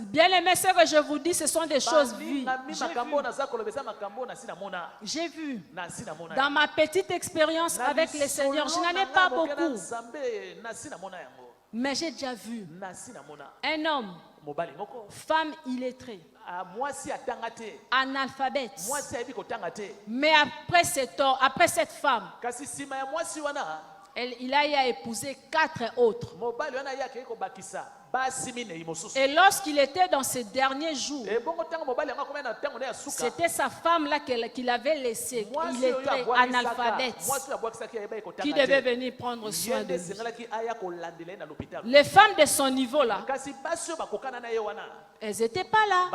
Bien aimé, ce que je vous dis, ce sont des choses vues. J'ai vu. Dans ma petite expérience avec le Seigneur, je n'en ai pas beaucoup. Mais j'ai déjà vu un homme, femme illettrée, analphabète. Mais après cette femme, il a épousé 4 autres. Et lorsqu'il était dans ses derniers jours, c'était sa femme là qu'il avait laissée. Il était analphabète, qui devait venir prendre soin de lui. Les femmes de son niveau là, elles n'étaient pas là.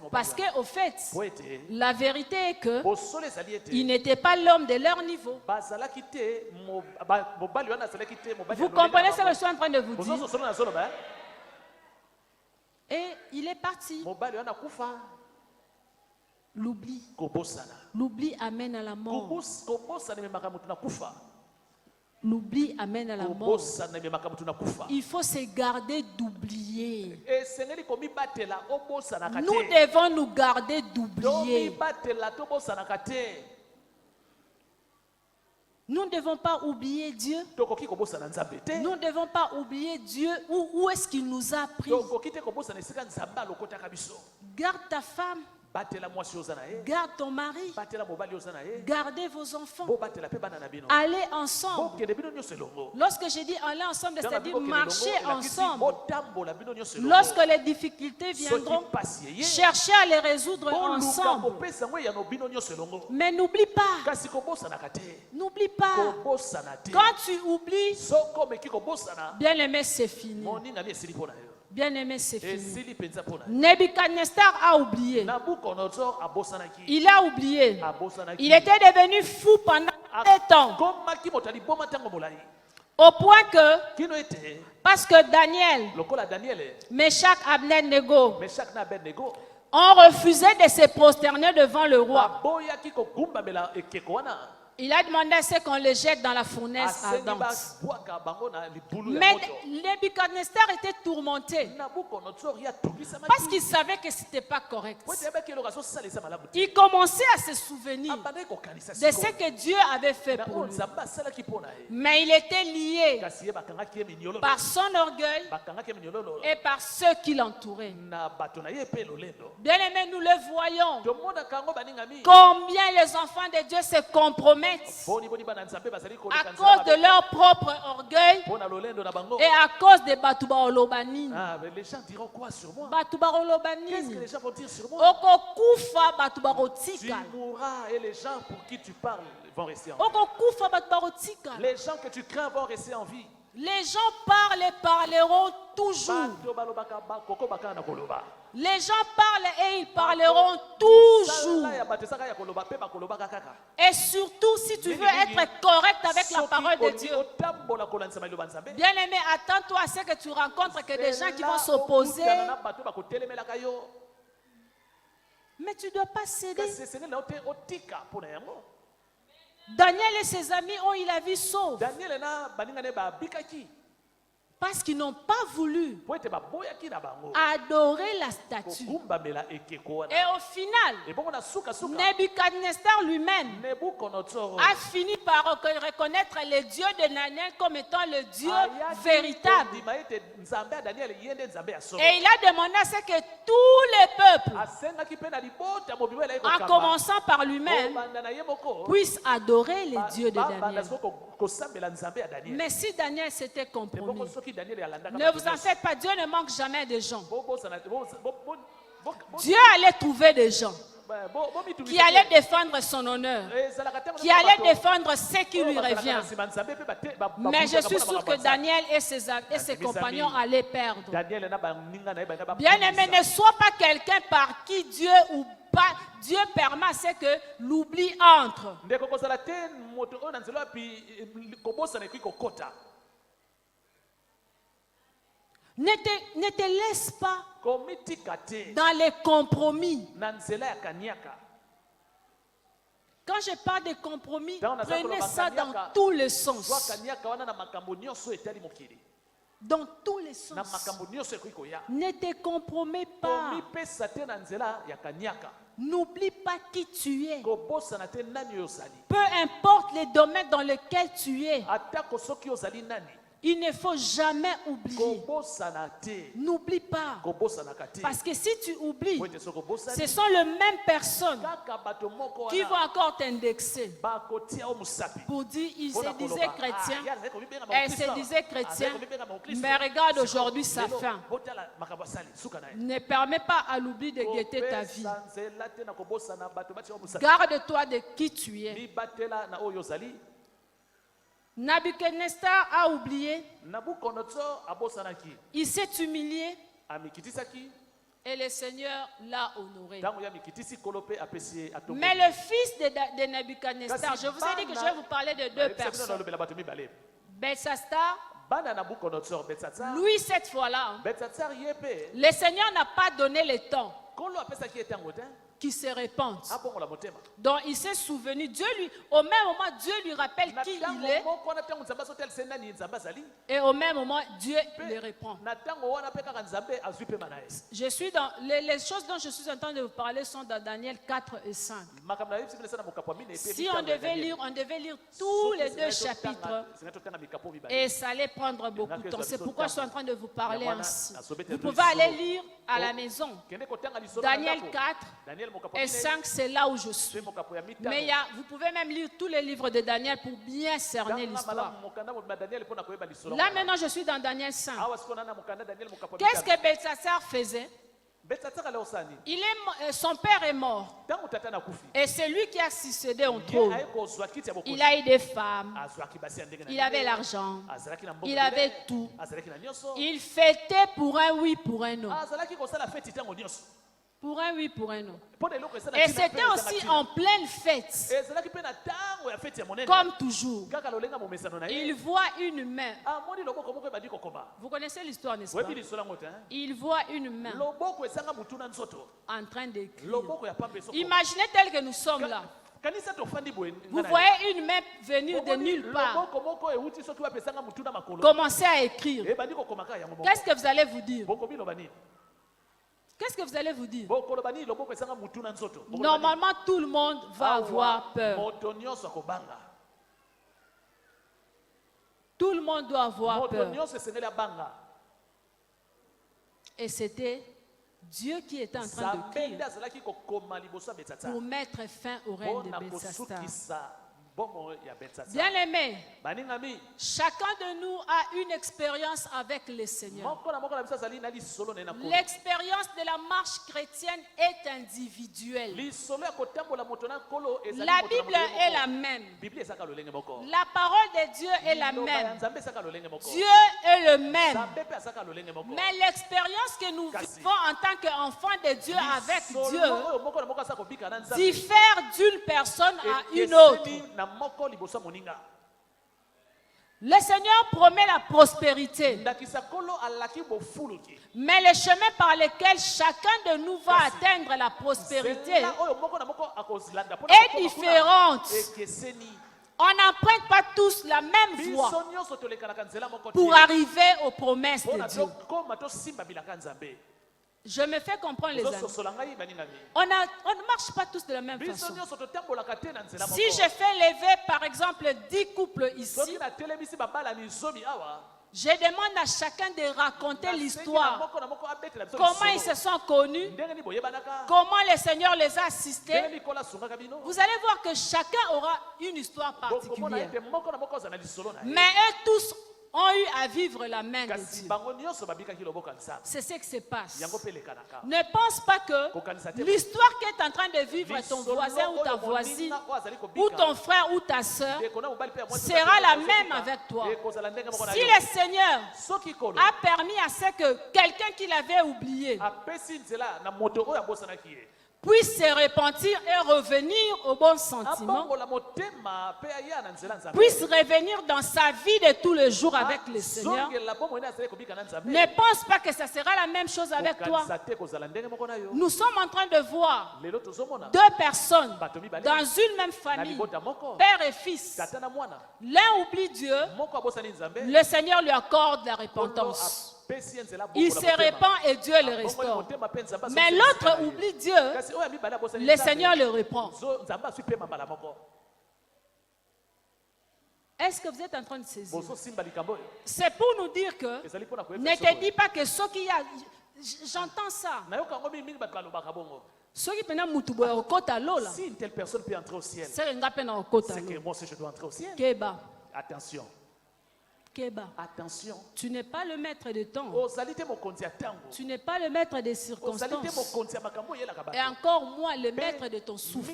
Parce qu'au fait, la vérité est que il n'était pas l'homme de leur niveau. Vous comprenez ce que je suis en train de vous dire? Et il est parti. L'oubli. L'oubli amène à la mort. L'oubli amène à la mort. Il faut se garder d'oublier. Nous devons nous garder d'oublier. Nous ne devons pas oublier Dieu. Nous ne devons pas oublier Dieu. Où est-ce qu'il nous a pris? Garde ta femme. Garde ton mari. Gardez vos enfants. Allez ensemble. Lorsque j'ai dit aller ensemble, c'est-à-dire marcher ensemble. Lorsque les difficultés viendront, cherchez à les résoudre ensemble. Mais n'oublie pas. N'oublie pas. Quand tu oublies, bien aimé, c'est fini. Bien aimé, c'est fini. Nebuchadnezzar a oublié. Il a oublié. Il était devenu fou pendant 7 ans. Au point que, parce que Daniel, Meshach, Abednego ont refusé de se prosterner devant le roi. Il a demandé à ce qu'on le jette dans la fournaise ardente. Mais Nebuchadnezzar était tourmenté parce qu'il savait que ce n'était pas correct. Il commençait à se souvenir de ce que Dieu avait fait pour lui. Mais il était lié par son orgueil et par ceux qui l'entouraient. Bien aimé, nous le voyons. Combien les enfants de Dieu se compromettent commettent à cause de leur propre orgueil et à cause des Batuba Olobanini. Les gens diront quoi sur moi? Batuba Olobanini. Qu'est-ce que les gens vont dire sur moi? Okokufa Batuba Tu Rotika. mourras et les gens pour qui tu parles vont rester en vie. Okokufa Batuba Rotika. Les gens que tu crains vont rester en vie. Les gens parlent et parleront toujours. Les gens parlent et ils parleront toujours. Et surtout, si tu veux être correct avec la parole de Dieu, bien aimé, attends-toi à ce que tu rencontres que des gens qui vont s'opposer. Mais tu ne dois pas céder. Daniel et ses amis ont eu la vie sauve. Parce qu'ils n'ont pas voulu adorer la statue. Et au final, Nebuchadnezzar lui-même a fini par reconnaître le Dieu de Daniel comme étant le Dieu véritable. Et il a demandé à ce que tous les peuples, en commençant par lui-même, puissent adorer les dieux de Daniel. Mais si Daniel s'était compromis, ne vous en faites pas, Dieu ne manque jamais de gens. Dieu allait trouver des gens qui allaient défendre son honneur, qui allaient défendre ce qui lui revient. Mais je suis sûr que Daniel et ses compagnons allaient perdre. Bien-aimé, ne sois pas quelqu'un par qui Dieu permet à ce que l'oubli entre. Ne te laisse pas dans les compromis. Quand je parle de compromis, prenez ça dans tous les sens. Dans tous les sens. Ne te compromets pas. N'oublie pas qui tu es. Peu importe les domaines dans lesquels tu es. Il ne faut jamais oublier. N'oublie pas. Parce que si tu oublies, ce sont les mêmes personnes qui vont encore t'indexer pour dire ils se disaient chrétiens, elles se disaient chrétiens, mais regarde aujourd'hui sa fin. Ne permets pas à l'oubli de guetter ta vie. Garde-toi de qui tu es. Nabuchodonosor a oublié. Il s'est humilié. Et le Seigneur l'a honoré. Mais le fils de Nabuchodonosor, je vous ai dit que je vais vous parler de deux personnes. Belshazzar, lui cette fois-là, le Seigneur n'a pas donné le temps qui se répandent. Donc il s'est souvenu, au même moment, Dieu lui rappelle qui il est. Et au même moment, Dieu le répond. Je suis dans les choses dont je suis en train de vous parler sont dans Daniel 4 et 5. Si on devait lire tous les deux chapitres et ça allait prendre beaucoup de temps. C'est pourquoi je suis en train de vous parler ainsi. Vous pouvez aller lire à la maison. Daniel 4 et 5, c'est là où je suis. Mais vous pouvez même lire tous les livres de Daniel pour bien cerner l'histoire. Là maintenant, je suis dans Daniel 5. Qu'est-ce que Belshazzar faisait? Son père est mort. Et c'est lui qui a succédé au trône. Il a eu des femmes. Il avait l'argent. Il avait tout. Il fêtait pour un oui, pour un non. Pour un oui, pour un non. Et c'était aussi en pleine fête. Comme toujours. Il voit une main. Vous connaissez l'histoire, n'est-ce pas? Il voit une main en train d'écrire. Imaginez tel que nous sommes là. Vous voyez une main venir de nulle part. Commencez à écrire. Qu'est-ce que vous allez vous dire? Qu'est-ce que vous allez vous dire? Normalement, tout le monde va avoir peur. Tout le monde doit avoir peur. Et c'était Dieu qui était en train de crier pour mettre fin au règne de Belshazzar. Bien-aimés, chacun de nous a une expérience avec le Seigneur. L'expérience de la marche chrétienne est individuelle. La Bible est la même. La parole de Dieu est la même. Dieu est le même. Mais l'expérience que nous vivons en tant qu'enfants de Dieu avec Dieu diffère d'une personne à une autre. Le Seigneur promet la prospérité. Mais le chemin par lequel chacun de nous va atteindre la prospérité est différente. On n'emprunte pas tous la même voie pour arriver aux promesses de Dieu. Je me fais comprendre, les amis. On ne marche pas tous de la même façon. Si je fais lever, par exemple, 10 couples ici, je demande à chacun de raconter l'histoire. Comment ils se sont connus, comment le Seigneur les a assistés. Vous allez voir que chacun aura une histoire particulière. Mais eux tous ont eu à vivre la main de Dieu. C'est ce qui se passe. Ne pense pas que l'histoire qu'est en train de vivre ton voisin ou ta voisine, ou ton frère ou ta soeur, sera la même avec toi. Si le Seigneur a permis à ce que quelqu'un qui l'avait oublié puisse se repentir et revenir au bon sentiment, puisse revenir dans sa vie de tous les jours avec le Seigneur, ne pense pas que ça sera la même chose avec toi. Nous sommes en train de voir deux personnes dans une même famille, père et fils. L'un oublie Dieu, le Seigneur lui accorde la repentance. Il se répand et Dieu le restaure. Mais l'autre oublie Dieu, le Seigneur le reprend. Est-ce que vous êtes en train de saisir? C'est pour nous dire que ne te dis pas que ce qu'il y a, j'entends ça. Si une telle personne peut entrer au ciel, c'est que moi aussi je dois entrer au ciel. Attention. Attention. Tu n'es pas le maître de temps. Tu n'es pas le maître des circonstances. Et encore moins le maître de ton souffle.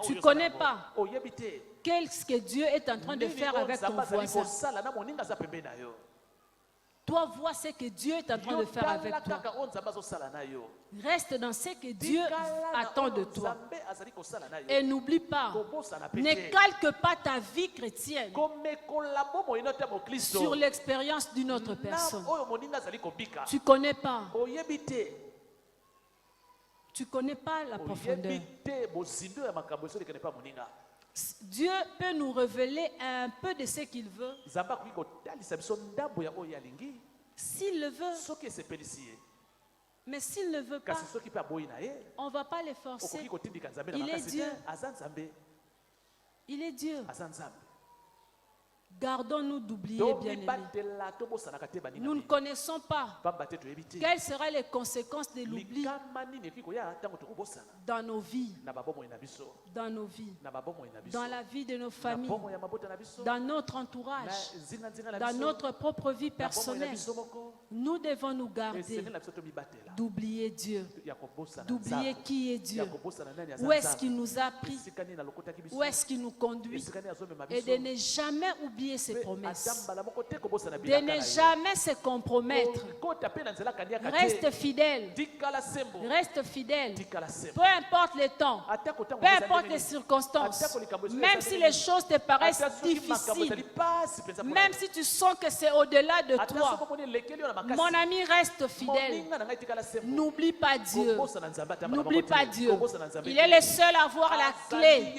Tu ne connais pas qu'est-ce que Dieu est en train de faire avec ton voisin. Toi, vois ce que Dieu est en train de faire avec toi. Reste dans ce que Dieu attend de toi. Et n'oublie pas, ne calque pas ta vie chrétienne sur l'expérience d'une autre personne. Tu ne connais pas. Tu ne connais pas la profondeur. Dieu peut nous révéler un peu de ce qu'il veut. S'il le veut. Mais s'il ne veut pas, on ne va pas les forcer. Il est Dieu. Il est Dieu. Gardons-nous d'oublier, bien-aimés. Nous ne connaissons pas quelles seraient les conséquences de l'oubli dans nos vies, dans la vie de nos familles, dans notre entourage, dans notre propre vie personnelle. Nous devons nous garder d'oublier Dieu, d'oublier qui est Dieu, où est-ce qu'il nous a pris, où est-ce qu'il nous conduit, et de ne jamais oublier ses promesses, de ne jamais se compromettre. Reste fidèle, peu importe le temps, peu importe les circonstances, même si les choses te paraissent difficiles, même si tu sens que c'est au-delà de toi, mon ami, reste fidèle. N'oublie pas Dieu. N'oublie pas Dieu. Il est le seul à avoir la clé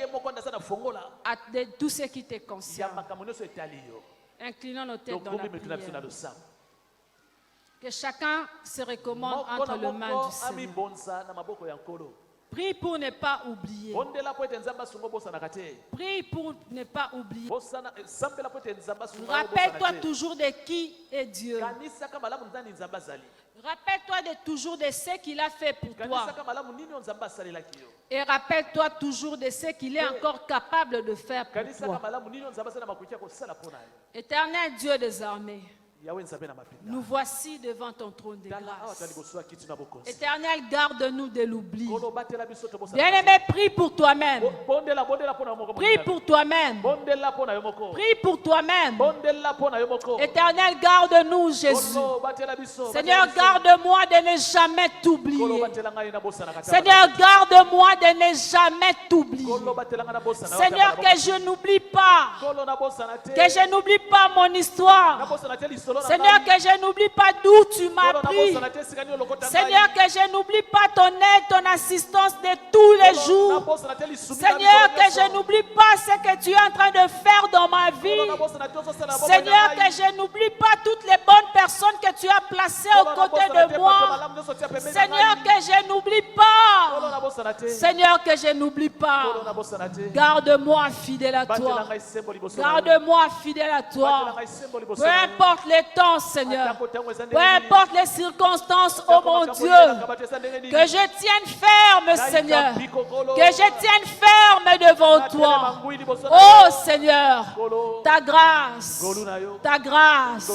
de tout ce qui te concerne. Inclinons nos têtes dans la prière. Que chacun se recommande entre les mains du Seigneur. Prie pour ne pas oublier. Prie pour ne pas oublier. Rappelle-toi toujours de qui est Dieu. Rappelle-toi toujours de ce qu'il a fait pour toi. Et rappelle-toi toujours de ce qu'il est encore capable de faire pour toi. Éternel Dieu des armées, nous voici devant ton trône de grâce. Éternel, garde-nous de l'oubli. Bien-aimé, prie pour toi-même. Prie pour toi-même. Prie pour toi-même. Éternel, garde-nous, Jésus. Seigneur, garde-moi de ne jamais t'oublier. Seigneur, garde-moi de ne jamais t'oublier. Seigneur, que je n'oublie pas. Que je n'oublie pas mon histoire. Seigneur, que je n'oublie pas d'où tu m'as pris. Seigneur, que je n'oublie pas ton aide, ton assistance de tous les jours. Seigneur, que je n'oublie pas ce que tu es en train de faire dans ma vie. Seigneur, que je n'oublie pas toutes les bonnes personnes que tu as placées aux côtés de moi. Seigneur, que je n'oublie pas. Seigneur, que je n'oublie pas. Garde-moi fidèle à toi. Garde-moi fidèle à toi. Peu importe les temps, Seigneur. Peu importe les circonstances, oh mon Dieu. Que je tienne ferme, Seigneur. Que je tienne ferme devant toi. Oh Seigneur, ta grâce, ta grâce,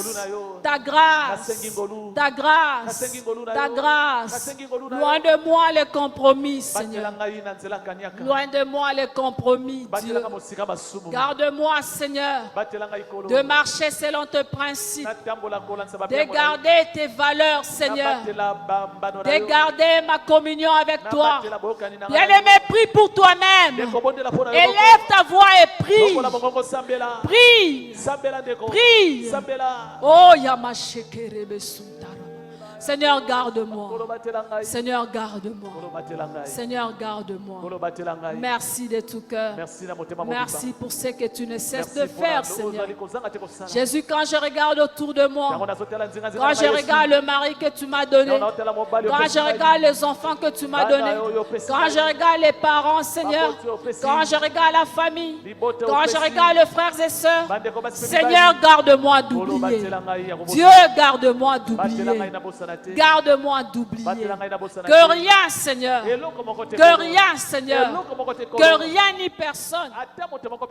ta grâce, ta grâce, ta grâce. Loin de moi les compromis, Seigneur. Loin de moi les compromis, Dieu. Garde-moi, Seigneur, de marcher selon tes principes. De garder tes valeurs, Seigneur. De garder ma communion avec toi. Bien-aimé, prie pour toi-même. Élève ta voix et prie. Prie. Prie. Oh, Yamashekere Suntara. Seigneur, garde-moi. Seigneur, garde-moi. Seigneur, garde-moi. Merci de tout cœur. Merci pour ce que tu ne cesses de faire, Seigneur. Jésus, quand je regarde autour de moi, quand je regarde le mari que tu m'as donné, quand je regarde les enfants que tu m'as donnés, quand je regarde les parents, Seigneur, quand je regarde la famille, quand je regarde les frères et sœurs, Seigneur, garde-moi d'oublier. Dieu, garde-moi d'oublier. Garde-moi d'oublier. Que rien, Seigneur, que rien, Seigneur, que rien ni personne,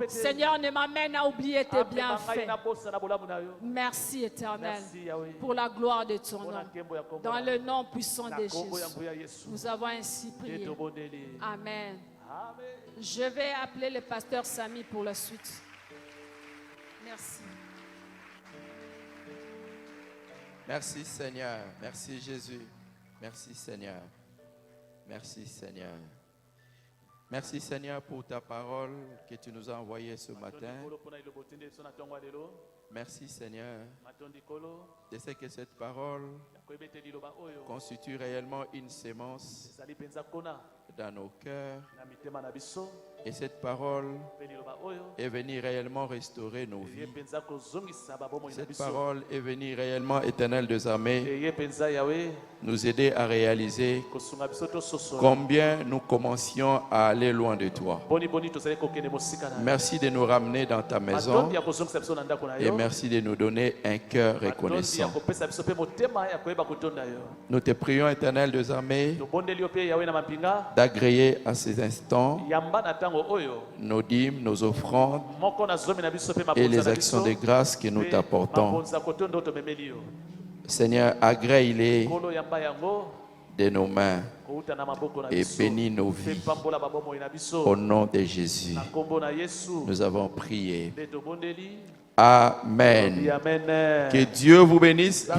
Seigneur, ne m'amène à oublier tes bienfaits. Merci, Éternel, pour la gloire de ton nom. Dans le nom puissant de Jésus, nous avons ainsi prié. Amen. Je vais appeler le pasteur Samy pour la suite. Merci. Merci Seigneur, merci Jésus, merci Seigneur, merci Seigneur. Merci Seigneur pour ta parole que tu nous as envoyée ce matin. Merci Seigneur de ce que cette parole constitue réellement une sémence dans nos cœurs. Et cette parole est venue réellement restaurer nos vies. Cette parole est venue réellement, Éternel des armées, nous aider à réaliser combien nous commencions à aller loin de toi. Merci de nous ramener dans ta maison et merci de nous donner un cœur reconnaissant. Nous te prions, Éternel des armées, d'agréer à ces instants nos dîmes, nos offrandes et les actions de grâce que nous t'apportons. Seigneur, agrée-les de nos mains et bénis nos vies. Au nom de Jésus, nous avons prié. Amen. Que Dieu vous bénisse.